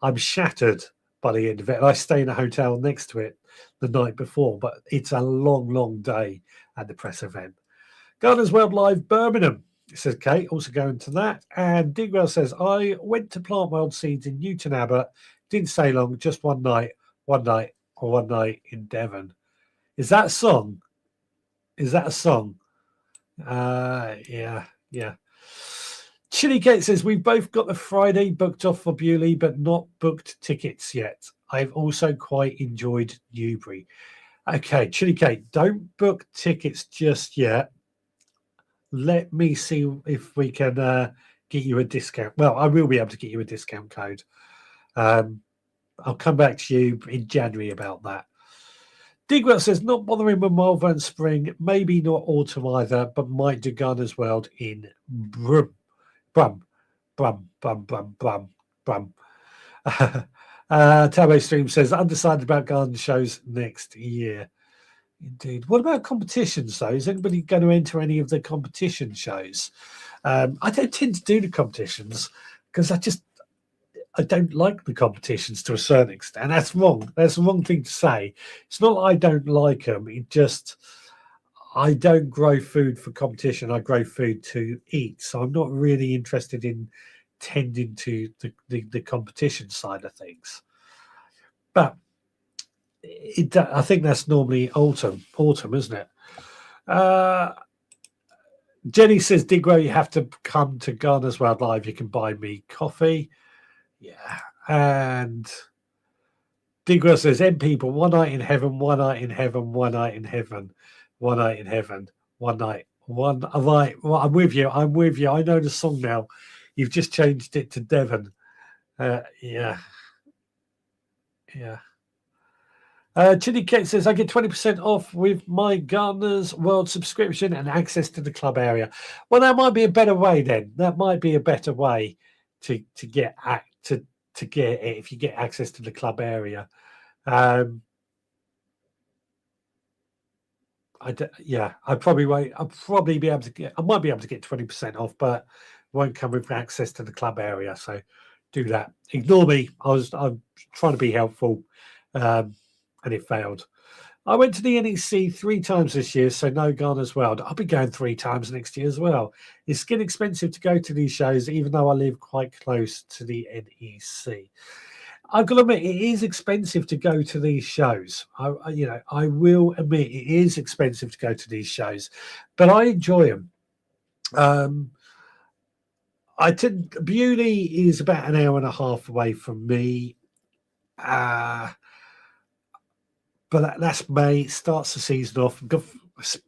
I'm shattered by the end of it. I stay in a hotel next to it the night before, but it's a long, long day at the press event. Gardeners World Live Birmingham, says Kate, also going to that. And Digwell says, I went to Plant World Seeds in Newton Abbot, didn't stay long, just one night in Devon. Is that a song? Is that a song? Yeah. Chili Kate says, we've both got the Friday booked off for Bewley, but not booked tickets yet. I've also quite enjoyed Newbury. Okay, Chili Kate, don't book tickets just yet. Let me see if we can get you a discount. Well, I will be able to get you a discount code. I'll come back to you in January about that. Digwell says, not bothering with Malvern Spring, maybe not autumn either, but might do Gardener's World in Brum. Tabo Stream says, undecided about garden shows next year. Indeed. What about competitions, though? Is anybody going to enter any of the competition shows? I don't tend to do the competitions because I don't like the competitions to a certain extent. That's wrong. That's the wrong thing to say. It's not that I don't like them. It just, I don't grow food for competition. I grow food to eat. So I'm not really interested in tending to the competition side of things. But I think that's normally autumn, isn't it? Jenny says, Digwell, you have to come to Gardener's World Live. You can buy me coffee. Yeah. And Digwell says, M people, one night in heaven, one night in heaven, one night in heaven, one night in heaven, one night. One. Right. Well, I'm with you. I know the song now. You've just changed it to Devon. Yeah. Chili Kate says, I get 20% off with my Gardener's World subscription and access to the club area. Well, that might be a better way then. That might be a better way to get to get it if you get access to the club area. I'd probably wait. I might be able to get 20% off, but won't come with access to the club area. So do that. Ignore me. I'm trying to be helpful. And it failed. I went to the NEC 3 times this year, so no Gardener's World. I'll be going 3 times next year as well. It's getting expensive to go to these shows, even though I live quite close to the NEC. I've got to admit, it is expensive to go to these shows. I will admit it is expensive to go to these shows, but I enjoy them. Bewley is about an hour and a half away from me. But that's May, starts the season off. We've got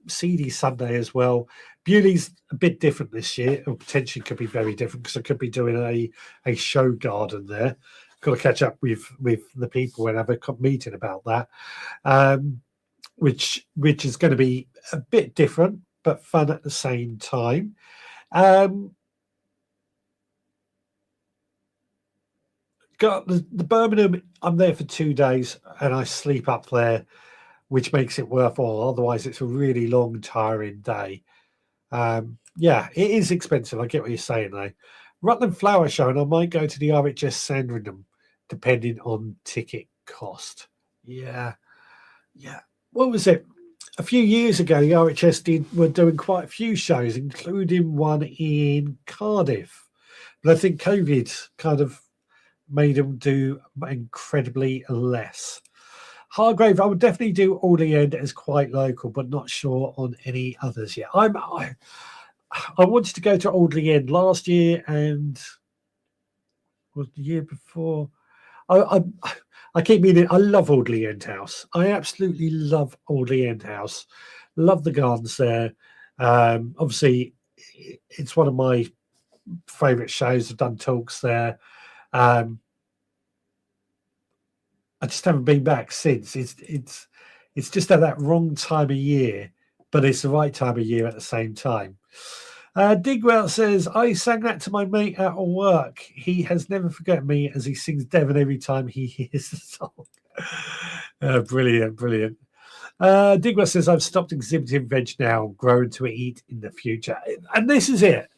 Seedy Sunday as well. Bewley's a bit different this year, or potentially could be very different because I could be doing a show garden there. Got to catch up with the people and have a meeting about that, which is going to be a bit different but fun at the same time. Got the Birmingham. I'm there for 2 days and I sleep up there, which makes it worthwhile. Otherwise, it's a really long, tiring day. It is expensive. I get what you're saying, though. Rutland Flower Show, and I might go to the RHS Sandringham, depending on ticket cost. Yeah. What was it? A few years ago, the RHS were doing quite a few shows, including one in Cardiff. But I think COVID kind of made them do incredibly less. Hargrave, I would definitely do Audley End as quite local, but not sure on any others yet. I wanted to go to Audley End last year and was the year before. I keep meaning I love Audley End House. I absolutely love Audley End House. Love the gardens there. Obviously, it's one of my favourite shows. I've done talks there. I just haven't been back since. It's just at that wrong time of year, but it's the right time of year at the same time. Digwell says, I sang that to my mate at work. He has never forgotten me as he sings Devon every time he hears the song. Brilliant, brilliant. Digwell says, I've stopped exhibiting veg now, grown to eat in the future. And this is it.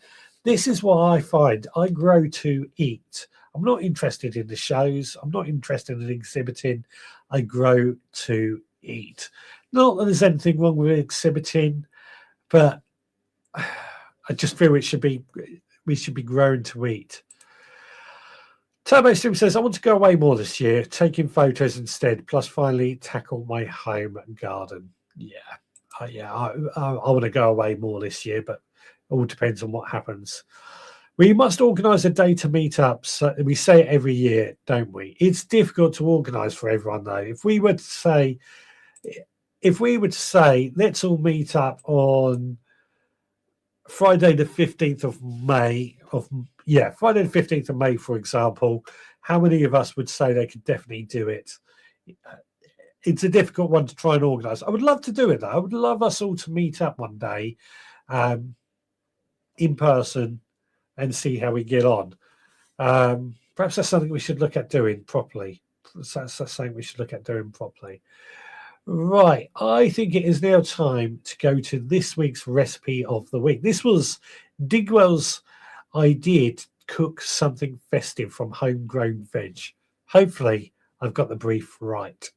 This is what I find. I grow to eat. I'm not interested in the shows. I'm not interested in exhibiting. I grow to eat. Not that there's anything wrong with exhibiting, but I just feel we should be grown to eat. Turbo Stream says, I want to go away more this year, taking photos instead, plus finally tackle my home and garden. I want to go away more this year, but it all depends on what happens. We must organise a day to meet up. So we say it every year, don't we? It's difficult to organise for everyone, though. If we would say, let's all meet up on Friday the 15th of May, Friday the 15th of May, for example, how many of us would say they could definitely do it? It's a difficult one to try and organise. I would love to do it, though. I would love us all to meet up one day in person and see how we get on. Perhaps that's something we should look at doing properly. Right, I think it is now time to go to this week's recipe of the week. This was Digwell's idea to cook something festive from homegrown veg. Hopefully, I've got the brief right.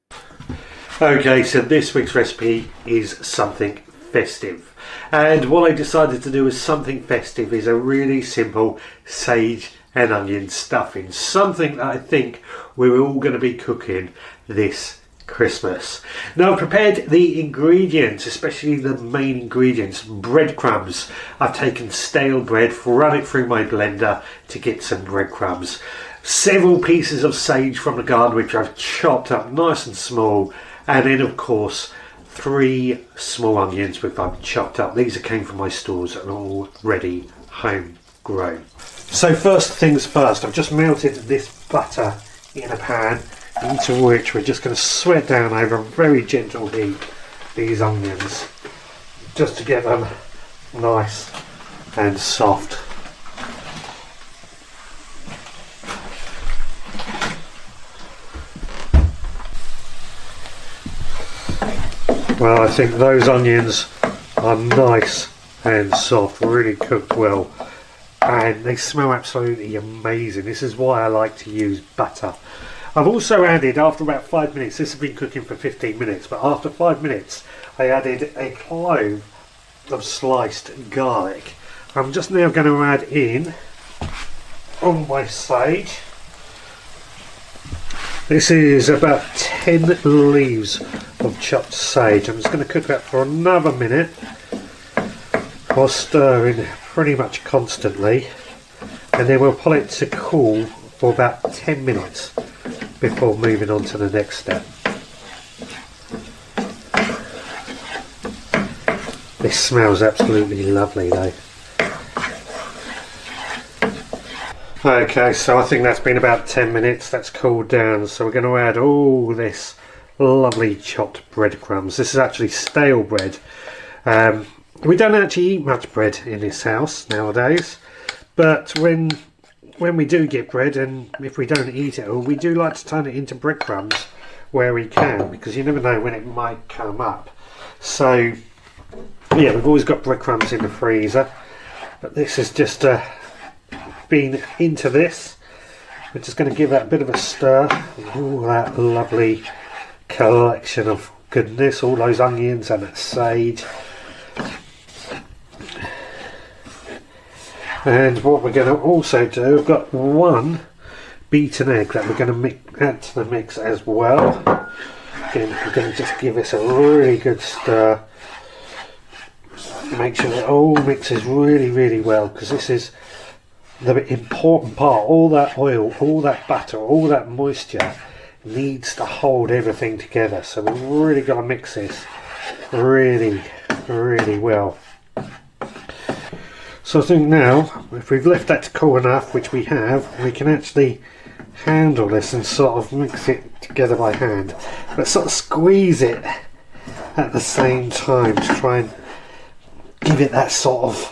Okay, so this week's recipe is something festive. And what I decided to do as something festive is a really simple sage and onion stuffing. Something that I think we're all going to be cooking this Christmas. Now, I've prepared the ingredients, especially the main ingredients. Breadcrumbs. I've taken stale bread, run it through my blender to get some breadcrumbs. Several pieces of sage from the garden which I've chopped up nice and small, and then of course 3 small onions which I've chopped up. These came from my stores and already homegrown. So first things first, I've just melted this butter in a pan, into which we're just going to sweat down over a very gentle heat these onions, just to get them nice and soft. Well, I think those onions are nice and soft, really cooked well, and they smell absolutely amazing. This is why I like to use butter. I've also added, after about 5 minutes, this has been cooking for 15 minutes, but after 5 minutes I added a clove of sliced garlic. I'm just now going to add in all my sage. This is about 10 leaves of chopped sage. I'm just going to cook that for another minute while stirring pretty much constantly, and then we'll pull it to cool for about 10 minutes before moving on to the next step. This smells absolutely lovely though. Okay, so I think that's been about 10 minutes. That's cooled down, so we're going to add all this lovely chopped breadcrumbs. This is actually stale bread. We don't actually eat much bread in this house nowadays, but when we do get bread, and if we don't eat it all, we do like to turn it into breadcrumbs where we can, because you never know when it might come up. So yeah, we've always got breadcrumbs in the freezer, but this is just been into this. We're just going to give that a bit of a stir. All that lovely collection of goodness, all those onions and that sage. And what we're going to also do, we've got 1 beaten egg that we're going to add to the mix as well. Again, we're going to just give this a really good stir. Make sure it all mixes really, really well, because this is the important part. All that oil, all that butter, all that moisture needs to hold everything together. So we've really got to mix this really, really well. So So I think now, if we've left that to cool enough, which we have, we can actually handle this and sort of mix it together by hand, but sort of squeeze it at the same time to try and give it that sort of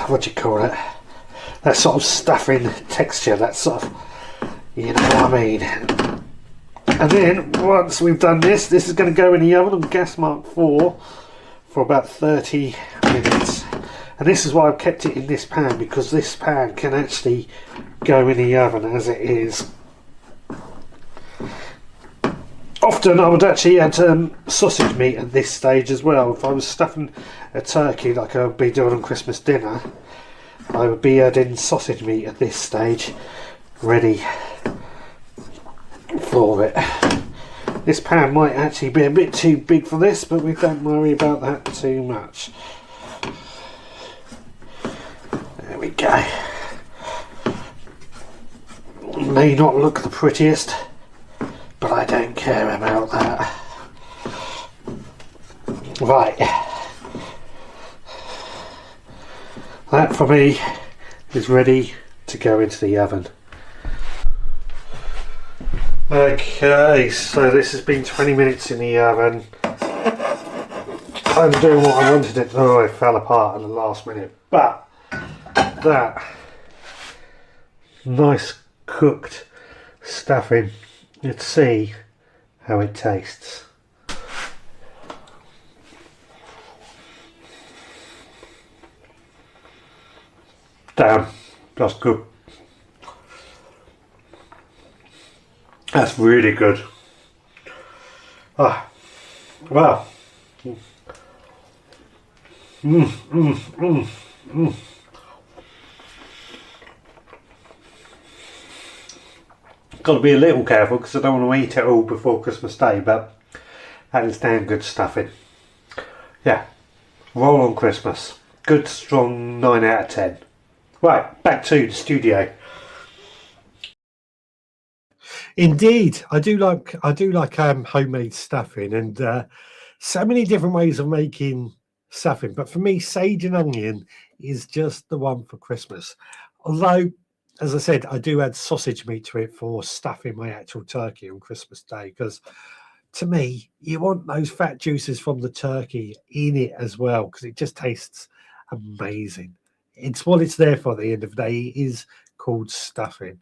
what do you call it? That sort of stuffing texture, that sort of, you know what I mean. And then once we've done this is going to go in the oven on gas mark 4 for about 30 minutes. And this is why I've kept it in this pan, because this pan can actually go in the oven as it is. Often I would actually add sausage meat at this stage as well. If I was stuffing a turkey like I would be doing on Christmas dinner, I would be adding sausage meat at this stage, ready for it. This pan might actually be a bit too big for this, but we don't worry about that too much. There we go. May not look the prettiest, but I don't care about that. Right. That for me is ready to go into the oven. Okay, so this has been 20 minutes in the oven. I'm doing what I wanted it. Oh, it fell apart at the last minute. But that nice cooked stuffing, let's see how it tastes. Damn, that's good. That's really good. Ah, wow. Got to be a little careful because I don't want to eat it all before Christmas Day, but that is damn good stuffing. Yeah, roll on Christmas. Good, strong 9 out of 10. Right, back to the studio. Indeed, I do like homemade stuffing, and so many different ways of making stuffing. But for me, sage and onion is just the one for Christmas. Although, as I said, I do add sausage meat to it for stuffing my actual turkey on Christmas Day, because to me, you want those fat juices from the turkey in it as well, because it just tastes amazing. It's what it's there for at the end of the day. It is called stuffing.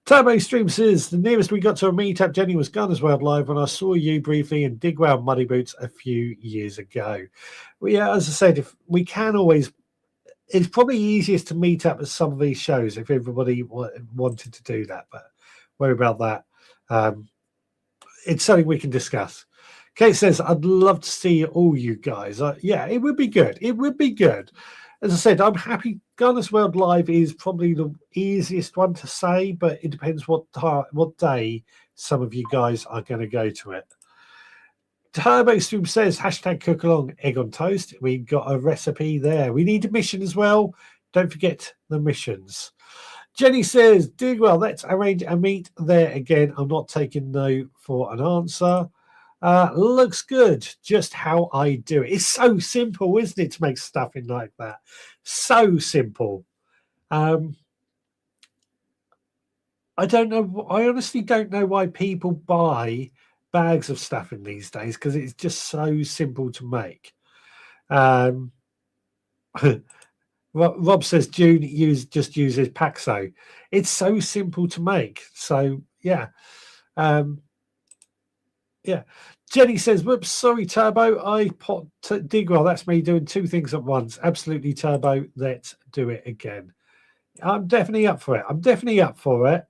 Turbo Stream says, the nearest we got to a meetup, Jenny, was Gunners World Live when I saw you briefly in Digwell Muddy Boots a few years ago. Well, yeah, as I said, if we can always, it's probably easiest to meet up at some of these shows if everybody wanted to do that, but worry about that. It's something we can discuss. Kate says, I'd love to see all you guys. Yeah, it would be good. It would be good. As I said, I'm happy. Gunners World Live is probably the easiest one to say, but it depends what day some of you guys are going to go to it. Turbo Stream says, hashtag cook along, egg on toast. We've got a recipe there. We need a mission as well. Don't forget the missions. Jenny says, doing well. Let's arrange a meet there again. I'm not taking no for an answer. Looks good. Just how I do it. It's so simple, isn't it, to make stuffing like that? So simple. I don't know. I honestly don't know why people buy bags of stuffing these days, because it's just so simple to make. Rob says June just uses Paxo. It's so simple to make. So yeah. Yeah. Jenny says, whoops, sorry, Turbo. I pot Digwell. That's me doing two things at once. Absolutely, Turbo. Let's do it again. I'm definitely up for it. I'm definitely up for it.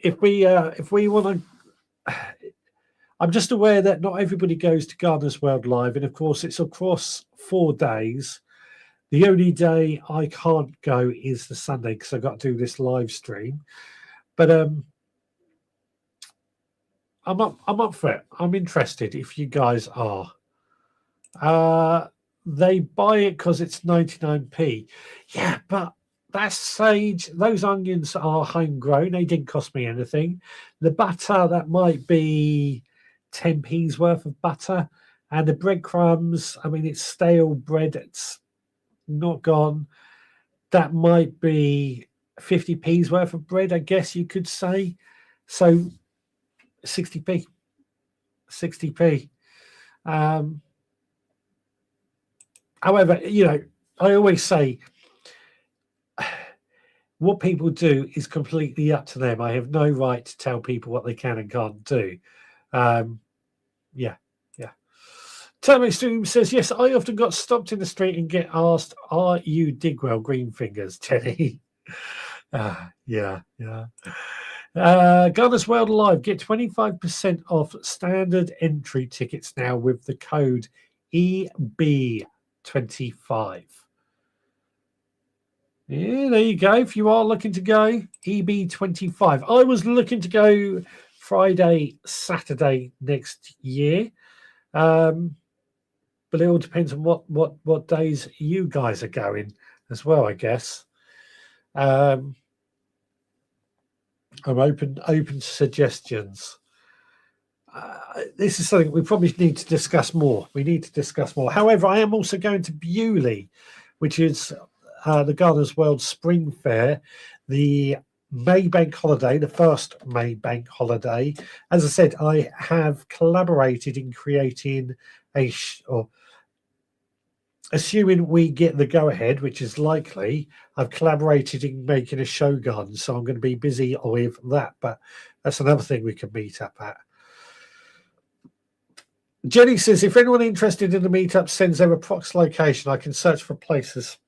If we want to, I'm just aware that not everybody goes to Gardeners World Live, and of course it's across 4 days. The only day I can't go is the Sunday because I've got to do this live stream. But I'm up for it. I'm interested if you guys are. They buy it because it's 99p. Yeah, but that's sage. Those onions are homegrown. They didn't cost me anything. The butter, that might be 10p's worth of butter. And the breadcrumbs, I mean, it's stale bread. It's not gone. That might be 50p's worth of bread, I guess you could say. So 60p. 60p. However, I always say what people do is completely up to them. I have no right to tell people what they can and can't do. Yeah. Termo Stream says, yes, I often got stopped in the street and get asked, are you Digwell Green Fingers, Jenny? Yeah. Gardeners World Alive, get 25% off standard entry tickets now with the code EB25. Yeah, there you go. If you are looking to go, EB25. I was looking to go Friday, Saturday next year. But it all depends on what days you guys are going as well, I guess. I'm open to suggestions. This is something we probably need to discuss more. However, I am also going to Bewley, which is the Gardeners World Spring Fair, the May Bank holiday, the first May Bank holiday. As I said, I have collaborated in creating assuming we get the go-ahead, which is likely, I've collaborated in making a show garden, so I'm going to be busy with that. But that's another thing we can meet up at. Jenny says, if anyone interested in the meetup sends their approx location, I can search for places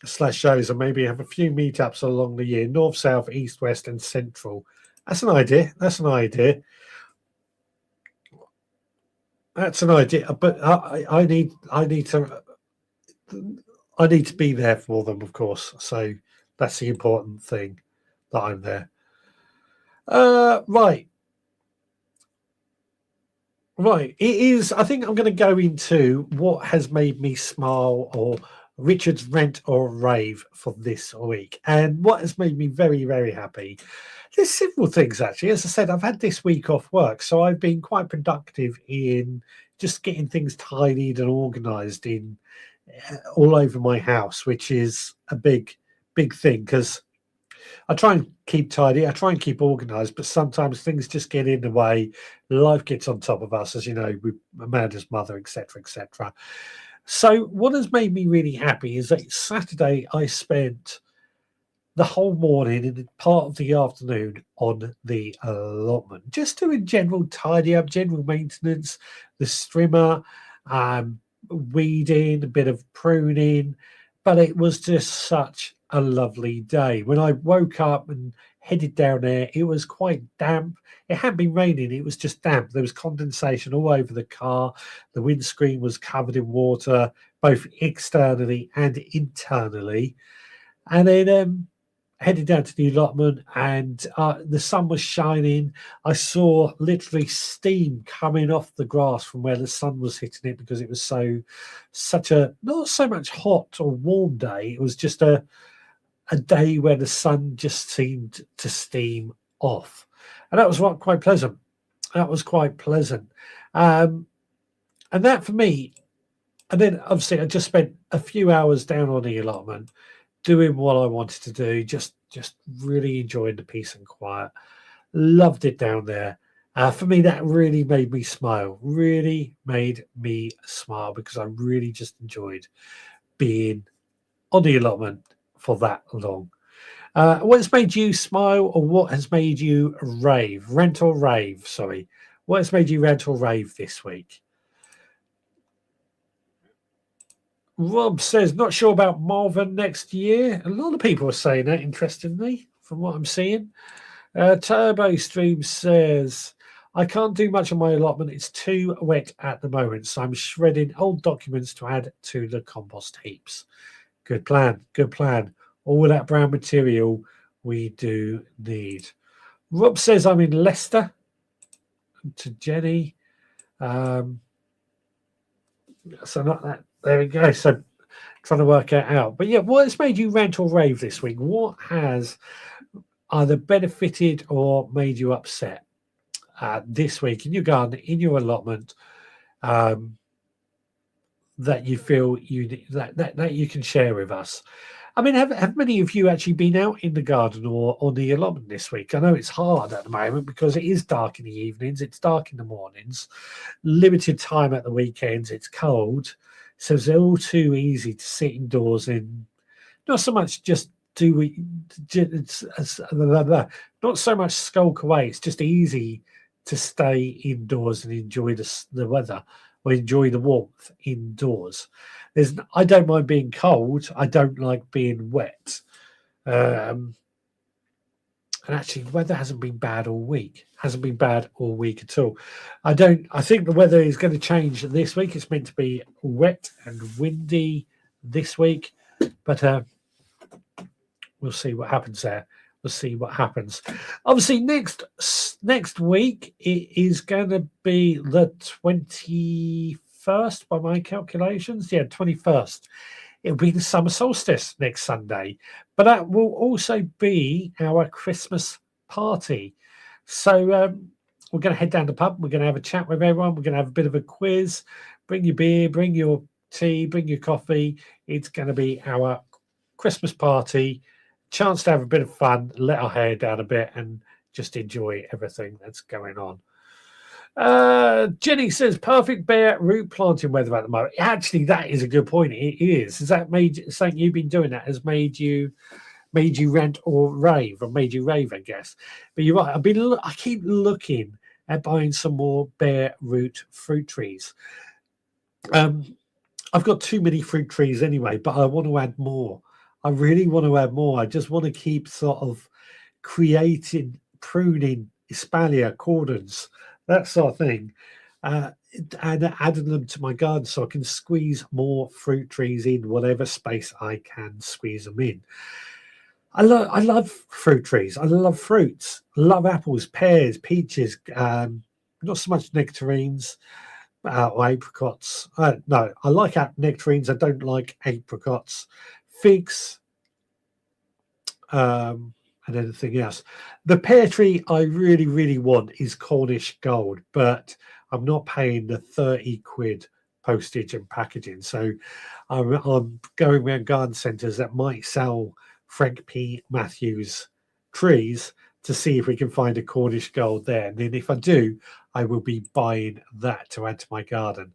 / shows and maybe have a few meetups along the year, north, south, east, west, and central. That's an idea. But I need to be there for them, of course. So that's the important thing, that I'm there. Right. It is. I think I'm going to go into what has made me smile, or Richard's rant or rave for this week, and what has made me very, very happy. There's several things, actually. As I said, I've had this week off work, so I've been quite productive in just getting things tidied and organised in all over my house, which is a big thing, because I try and keep tidy, I try and keep organised, but sometimes things just get in the way. Life gets on top of us, as you know, with Amanda's mother, etc., etc. So what has made me really happy is that Saturday I spent the whole morning and part of the afternoon on the allotment, just doing general tidy up, general maintenance, the strimmer, weeding, a bit of pruning. But it was just such a lovely day. When I woke up and headed down there, it was quite damp. It hadn't been raining, it was just damp. There was condensation all over the car. The windscreen was covered in water, both externally and internally. And then headed down to the allotment, and the sun was shining. I saw literally steam coming off the grass from where the sun was hitting it, because it was such a not so much hot or warm day. It was just a day where the sun just seemed to steam off, and that was quite pleasant. And that for me. And then obviously I just spent a few hours down on the allotment doing what I wanted to do, just really enjoying the peace and quiet. Loved it down there. For me, that really made me smile. Because I really just enjoyed being on the allotment for that long. What's made you smile, or what has made you rave? Rant or rave, sorry. What has made you rant or rave this week? Rob says, not sure about Marvin next year. A lot of people are saying that, interestingly, from what I'm seeing. Turbo Stream says, I can't do much on my allotment. It's too wet at the moment, so I'm shredding old documents to add to the compost heaps. Good plan. All that brown material we do need. Rob says, I'm in Leicester. To Jenny. So not that. There we go. So trying to work it out. But yeah, what has made you rant or rave this week? What has either benefited or made you upset this week in your garden, in your allotment? that you feel that you can share with us? I mean, have many of you actually been out in the garden or on the allotment this week? I know it's hard at the moment because it is dark in the evenings, it's dark in the mornings, limited time at the weekends, it's cold. So it's all too easy to sit indoors and not so much just not so much skulk away. It's just easy to stay indoors and enjoy the weather or enjoy the warmth indoors. I don't mind being cold. I don't like being wet. And actually, the weather hasn't been bad all week. Hasn't been bad all week at all. I think the weather is going to change this week. It's meant to be wet and windy this week, but we'll see what happens there. We'll see what happens. Obviously, next week it is going to be the 21st by my calculations. Yeah, 21st. It'll be the summer solstice next Sunday, but that will also be our Christmas party. So we're going to head down to the pub. We're going to have a chat with everyone. We're going to have a bit of a quiz. Bring your beer, bring your tea, bring your coffee. It's going to be our Christmas party. Chance to have a bit of fun, let our hair down a bit, and just enjoy everything that's going on. Jenny says perfect bare root planting weather at the moment. Actually, that is a good point. It is. Has that made something you've been doing that has made you rant or rave, or made you rave, I guess? But you're right. I keep looking at buying some more bare root fruit trees. I've got too many fruit trees anyway, but I want to add more. I really want to add more. I just want to keep sort of creating, pruning, espalier, cordons, that sort of thing, and adding them to my garden so I can squeeze more fruit trees in whatever space I can squeeze them in. I love fruit trees. I love fruits. I love apples, pears, peaches. Not so much nectarines or apricots. No, I like nectarines. I don't like apricots. Figs, and anything else. The pear tree I really, really want is Cornish gold, but I'm not paying the 30 quid postage and packaging. So I'm going around garden centres that might sell Frank P. Matthews trees to see if we can find a Cornish gold there. And then if I do, I will be buying that to add to my garden.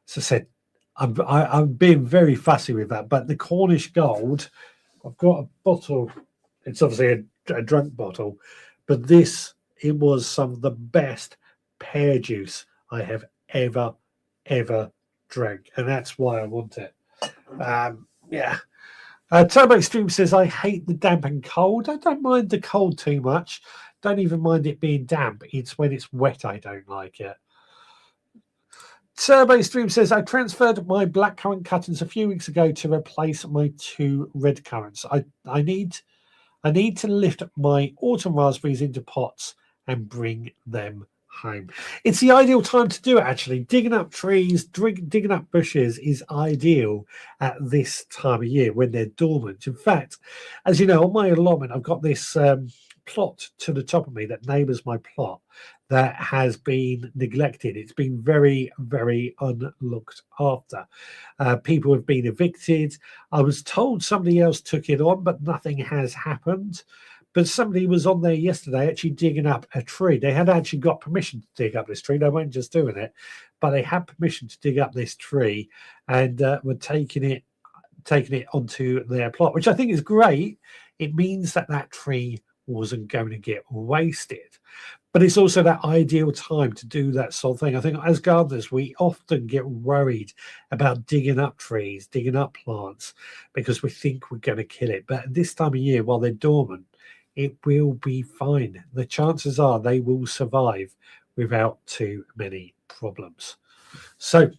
As I said, I'm being very fussy with that, but the Cornish gold, I've got a bottle. It's obviously a drunk bottle, but it was some of the best pear juice I have ever drank, and that's why I want it. Yeah. Turbo Extreme says, I hate the damp and cold. I don't mind the cold too much. Don't even mind it being damp. It's when it's wet I don't like it. Turbo Stream says, I transferred my blackcurrant cuttings a few weeks ago to replace my 2 red currants. I need to lift my autumn raspberries into pots and bring them home. It's the ideal time to do it, actually. Digging up trees, digging up bushes is ideal at this time of year when they're dormant. In fact, as you know, on my allotment, I've got this plot to the top of me that neighbours my plot that has been neglected. It's been very, very unlooked after. People have been evicted. I was told somebody else took it on, but nothing has happened. But somebody was on there yesterday actually digging up a tree. They had actually got permission to dig up this tree. They weren't just doing it, but they had permission to dig up this tree and were taking it onto their plot, which I think is great. It means that tree wasn't going to get wasted. But it's also that ideal time to do that sort of thing. I think as gardeners, we often get worried about digging up trees, digging up plants, because we think we're going to kill it. But at this time of year, while they're dormant, it will be fine. The chances are they will survive without too many problems. So,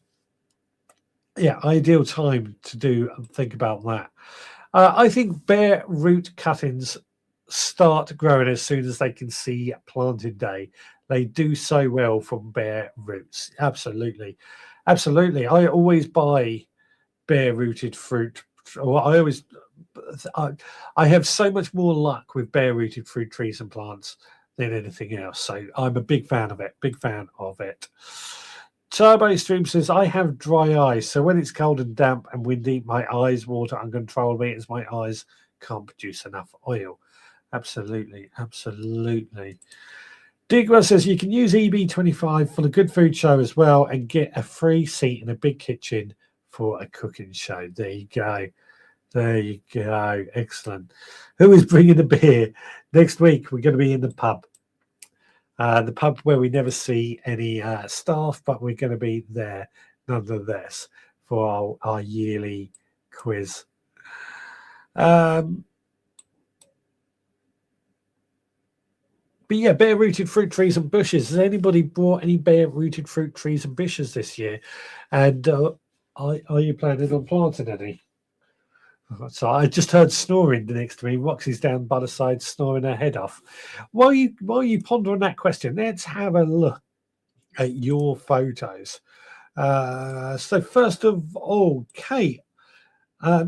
yeah, ideal time to think about that. I think bare root cuttings start growing as soon as they can see planting day. They do so well from bare roots. Absolutely. I always buy bare rooted fruit. I have so much more luck with bare rooted fruit trees and plants than anything else. So I'm a big fan of it. Turbo Stream says, I have dry eyes, so when it's cold and damp and windy, my eyes water uncontrollably as my eyes can't produce enough oil. Absolutely, absolutely. Digwell says you can use EB25 for the Good Food Show as well and get a free seat in a big kitchen for a cooking show. There you go. There you go. Excellent. Who is bringing the beer? Next week, we're going to be in the pub. The pub where we never see any staff, but we're going to be there nonetheless for our yearly quiz. But yeah, bare-rooted fruit trees and bushes. Has anybody brought any bare-rooted fruit trees and bushes this year? And are you planning on planting any? So I just heard snoring next to me. Roxy's down by the side snoring her head off. While you ponder on that question, let's have a look at your photos. So first of all, Kate,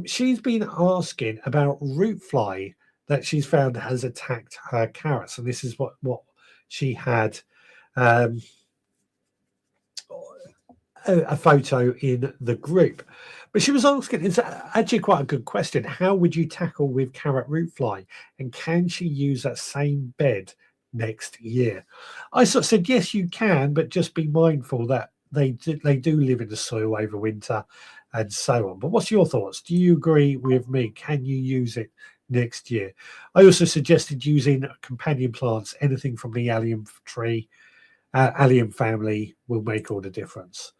she's been asking about root fly that she's found has attacked her carrots, and this is what she had a photo in the group. But she was asking, it's actually quite a good question. How would you tackle with carrot root fly, and can she use that same bed next year? I sort of said yes, you can, but just be mindful that they do live in the soil over winter and so on. But what's your thoughts? Do you agree with me? Can you use it next year? I also suggested using companion plants. Anything from the allium tree, allium family will make all the difference.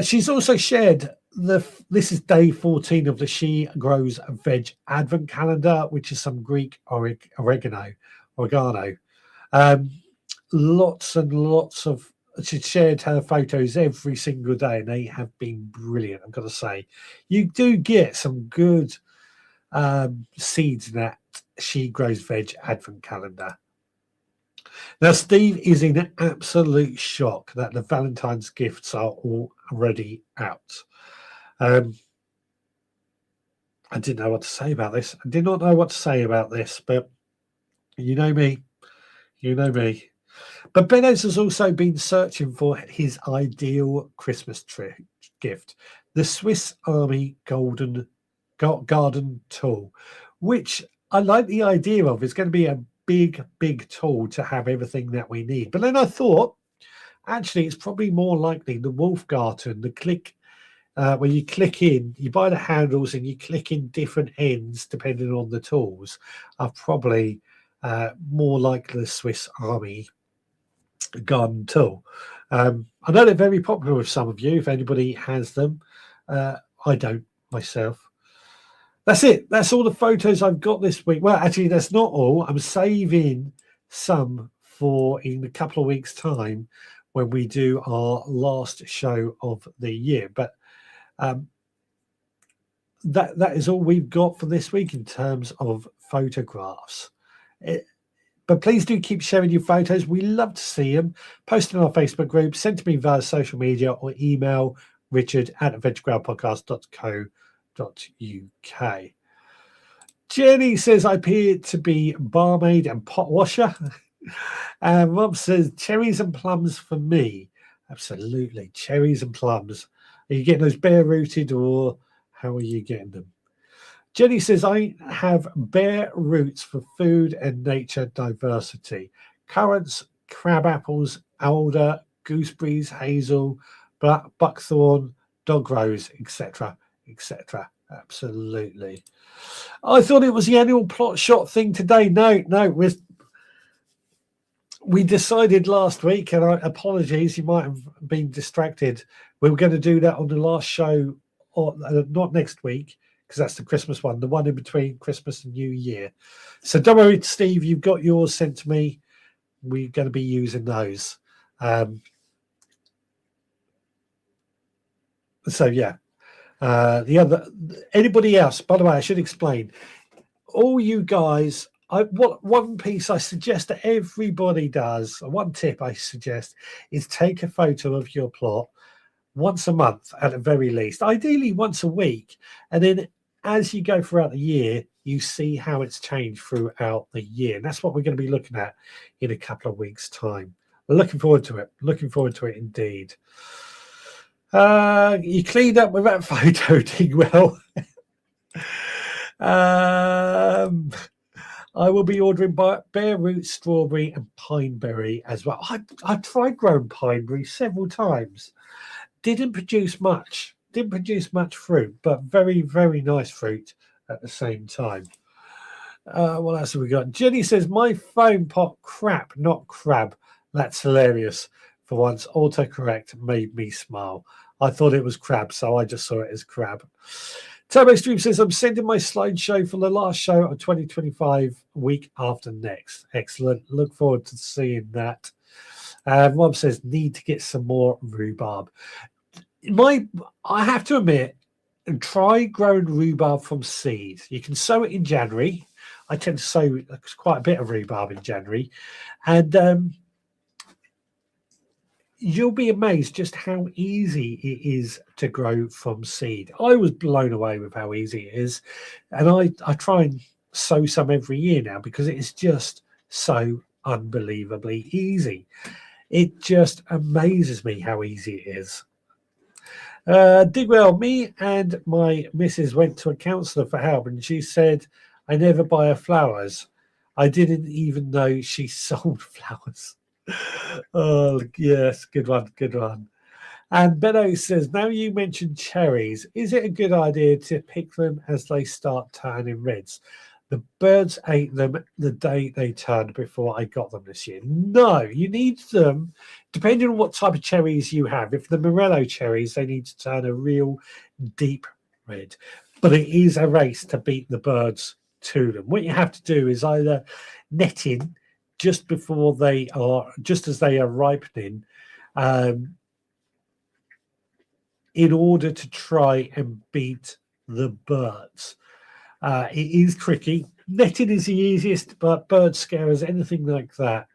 She's also shared this is day 14 of the She Grows Veg Advent Calendar, which is some Greek oregano. Lots and lots of. She shared her photos every single day, and they have been brilliant. I've got to say, you do get some good seeds in that She Grows Veg Advent Calendar. Now, Steve is in absolute shock that the Valentine's gifts are already out. I didn't know what to say about this. I did not know what to say about this, but you know me. You know me. But Benez has also been searching for his ideal Christmas gift, the Swiss Army Garden tool, which I like the idea of. It's going to be a big tool to have everything that we need. But then I thought, actually, it's probably more likely the Wolfgarten, the click, where you click in, you buy the handles and you click in different ends depending on the tools, are probably more like the Swiss Army garden tool. I know they're very popular with some of you, if anybody has them. I don't myself. That's it. That's all the photos I've got this week. Well, actually, that's not all. I'm saving some for in a couple of weeks' time when we do our last show of the year. But that is all we've got for this week in terms of photographs. But please do keep sharing your photos. We love to see them. Post in our Facebook group, send to me via social media, or email richard@veggroundpodcast.co.uk. Jenny says, I appear to be barmaid and pot washer. And Rob says, cherries and plums for me. Absolutely. Cherries and plums. Are you getting those bare rooted, or how are you getting them? Jenny says, I have bare roots for food and nature diversity. Currants, crab apples, alder, gooseberries, hazel, buckthorn, dog rose, etc., etc. Absolutely. I thought it was the annual plot shot thing today. No, we decided last week, and apologies, you might have been distracted. We were going to do that on the last show, or not next week, because that's the Christmas one, the one in between Christmas and New Year. So don't worry, Steve, you've got yours sent to me. We're going to be using those. So yeah. Anybody else, by the way, I should explain, all you guys, one piece I suggest that everybody does, one tip I suggest, is take a photo of your plot once a month at the very least, ideally once a week, and then as you go throughout the year, you see how it's changed throughout the year. And that's what we're going to be looking at in a couple of weeks' time. Looking forward to it. Looking forward to it indeed. You cleaned up with that photo, Digwell. I will be ordering bare root, strawberry, and pineberry as well. I tried growing pineberry several times. Didn't produce much. Didn't produce much fruit, but very, very nice fruit at the same time. What else have we got? Jenny says, my phone pot crap, not crab. That's hilarious. For once, autocorrect made me smile. I thought it was crab, so I just saw it as crab. Turbo Stream says, I'm sending my slideshow for the last show of 2025 week after next. Excellent. Look forward to seeing that. Rob says, need to get some more rhubarb. I have to admit, try growing rhubarb from seed. You can sow it in January. I tend to sow quite a bit of rhubarb in January. And you'll be amazed just how easy it is to grow from seed. I was blown away with how easy it is. And I try and sow some every year now because it is just so unbelievably easy. It just amazes me how easy it is. Digwell, me and my missus went to a counsellor for help, and she said, I never buy her flowers. I didn't even know she sold flowers. Oh, yes, good one, good one. And Benno says, now you mentioned cherries, is it a good idea to pick them as they start turning reds? The birds ate them the day they turned before I got them this year. No, you need them, depending on what type of cherries you have. If the Morello cherries, they need to turn a real deep red. But it is a race to beat the birds to them. What you have to do is either net in just before they are, just as they are ripening, in order to try and beat the birds. It is tricky. Netting is the easiest, but bird scarers, anything like that,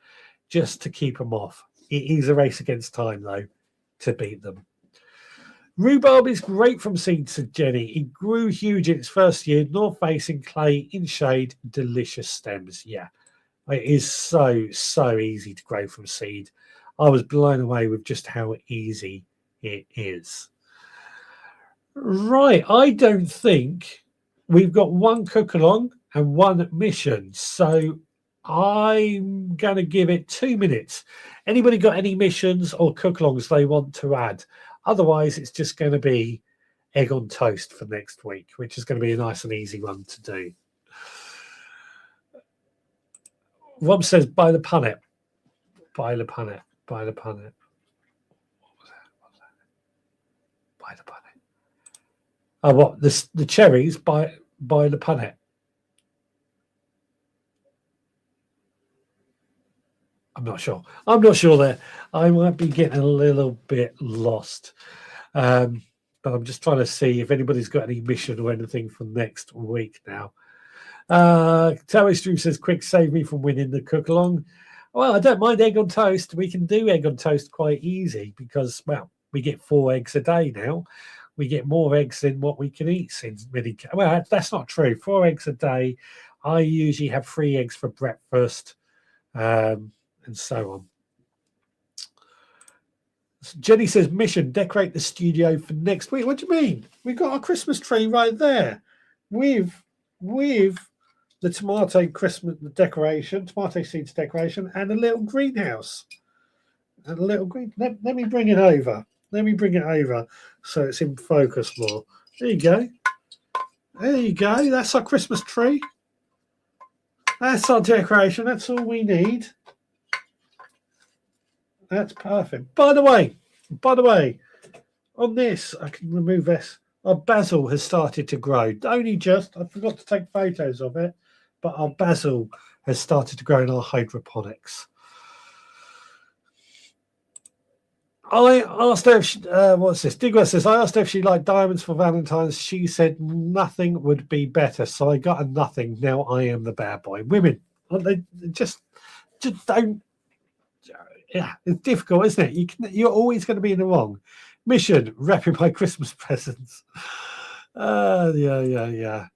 just to keep them off. It is a race against time, though, to beat them. Rhubarb is great from seed, said Jenny. It grew huge in its first year, north-facing clay, in shade, delicious stems. Yeah, it is so, so easy to grow from seed. I was blown away with just how easy it is. Right, I don't think... We've got one cook-along and one mission, so I'm going to give it 2 minutes. Anybody got any missions or cook-alongs they want to add? Otherwise, it's just going to be egg on toast for next week, which is going to be a nice and easy one to do. Rob says, buy the punnet. Buy the punnet. Buy the punnet. What was that? Buy the punnet. Oh, what? The cherries by the punnet. I'm not sure. I'm not sure there. I might be getting a little bit lost. But I'm just trying to see if anybody's got any mission or anything for next week now. Tower Stream says, quick, save me from winning the cook-along. Well, I don't mind egg on toast. We can do egg on toast quite easy because, well, we get 4 eggs a day now. We get more eggs than what we can eat. Well, that's not true. 4 eggs a day. I usually have 3 eggs for breakfast, and so on. Jenny says, mission, decorate the studio for next week. What do you mean? We've got our Christmas tree right there with the tomato Christmas decoration, tomato seeds decoration, and a little greenhouse. And a little green. Let me bring it over. Let me bring it over so it's in focus more. There you go. There you go. That's our Christmas tree. That's our decoration. That's all we need. That's perfect. By the way, on this, I can remove this. Our basil has started to grow. Only just, I forgot to take photos of it, but our basil has started to grow in our hydroponics. I asked her if she, what's this? Digger says, I asked her if she liked diamonds for Valentine's. She said nothing would be better. So I got a nothing. Now I am the bad boy. Women, they just don't. Yeah, it's difficult, isn't it? You're always going to be in the wrong. Mission, wrapping my Christmas presents. Yeah.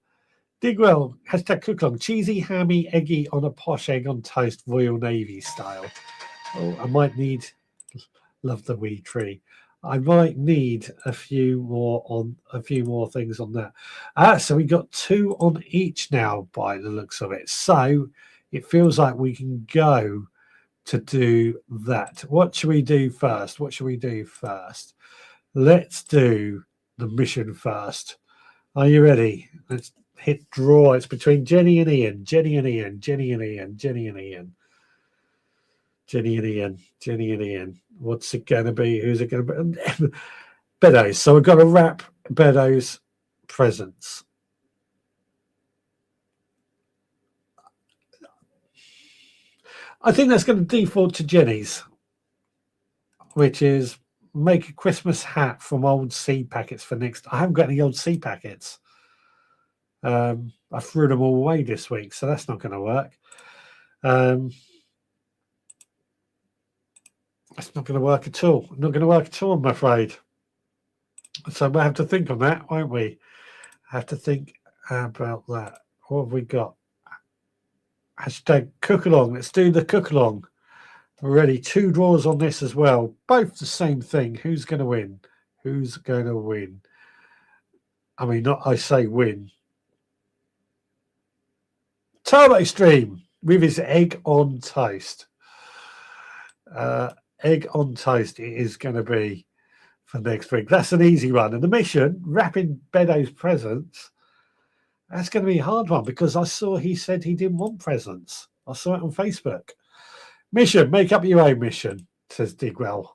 Digwell, hashtag cook along. Cheesy, hammy, eggy on a posh egg on toast, Royal Navy style. Oh, I might need. Love the wee tree. I might need a few more things on that. So we got 2 on each now by the looks of it. So it feels like we can go to do that. What should we do first? Let's do the mission first. Are you ready? Let's hit draw. It's between Jenny and Ian. Jenny and Ian. Jenny and Ian. Jenny and Ian. Jenny and Ian. Jenny and Ian. What's it going to be? Who's it going to be? Beddoes. So we've got to wrap Beddoes presents. I think that's going to default to Jenny's, which is make a Christmas hat from old seed packets for next. I haven't got any old seed packets. I threw them all away this week, so that's not going to work. It's not going to work at all. Not going to work at all, I'm afraid. So we'll have to think on that, won't we? Have to think about that. What have we got? Hashtag cook along. Let's do the cook along. We're ready. 2 draws on this as well. Both the same thing. Who's going to win? Who's going to win? I mean, not I say win. Turbo Stream with his egg on toast. Egg on toast it is going to be for next week. That's an easy one. And the mission, wrapping Beddoes presents, that's going to be a hard one because I saw he said he didn't want presents. I saw it on Facebook. Mission, make up your own mission, says Digwell.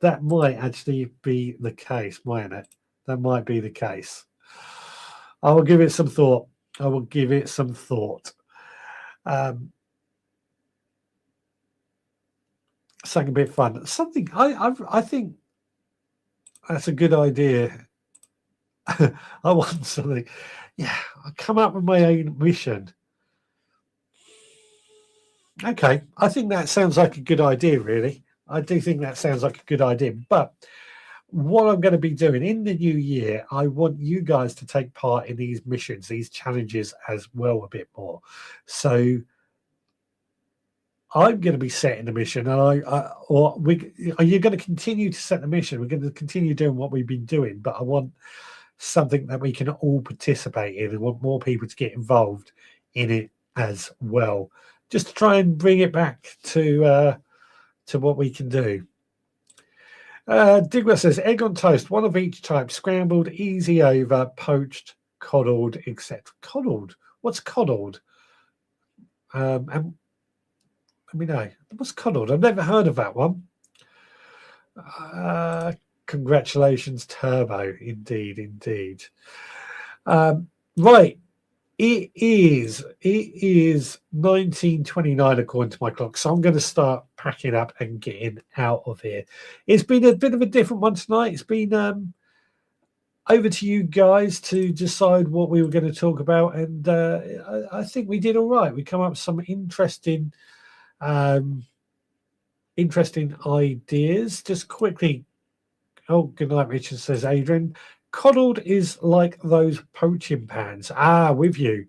That might actually be the case, mightn't it? That might be the case. I will give it some thought. Something a bit fun. Something I think that's a good idea. I want something. Yeah, I come up with my own mission. Okay, I think that sounds like a good idea, really. I do think that sounds like a good idea. But what I'm going to be doing in the new year, I want you guys to take part in these missions, these challenges as well a bit more. So I'm going to be setting the mission, and are you going to continue to set the mission? We're going to continue doing what we've been doing, but I want something that we can all participate in. I want more people to get involved in it as well, just to try and bring it back to what we can do. Digwell says egg on toast, one of each type: scrambled, easy over, poached, coddled, etc. Coddled? What's coddled? And let me know. What's coddled? I've never heard of that one. Congratulations, Turbo. Indeed. Right. It is 19:29 according to my clock, so I'm going to start packing up and getting out of here. It's been a bit of a different one tonight. It's been over to you guys to decide what we were going to talk about, and I think we did all right. We come up with some interesting ideas. Just quickly. Oh, good night, Richard, says Adrian. Coddled is like those poaching pans. With you.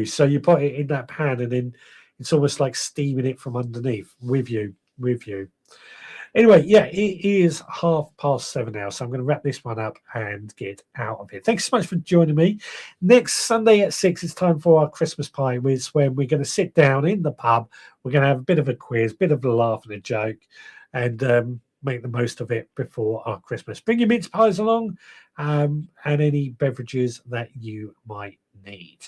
So you put it in that pan and then it's almost like steaming it from underneath. With you. Anyway, yeah, it is 7:30 now, so I'm going to wrap this one up and get out of here. Thanks so much for joining me. Next Sunday at 6, it's time for our Christmas pie, which when we're going to sit down in the pub. We're going to have a bit of a quiz, bit of a laugh and a joke, and make the most of it before our Christmas. Bring your mince pies along and any beverages that you might need.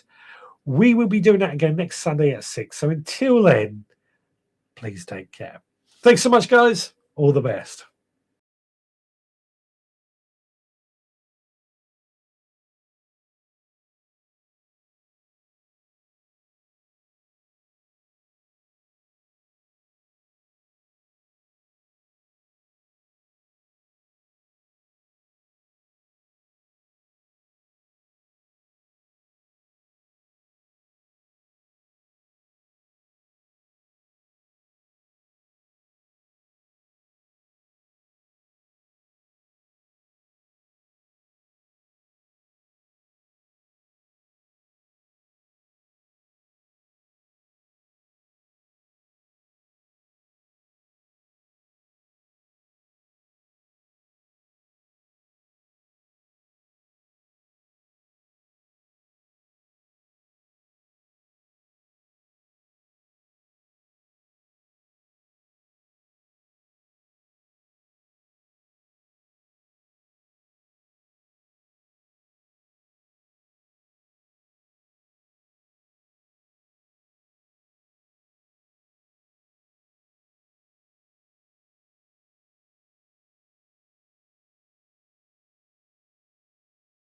We will be doing that again next Sunday at 6. So until then, please take care. Thanks so much, guys. All the best.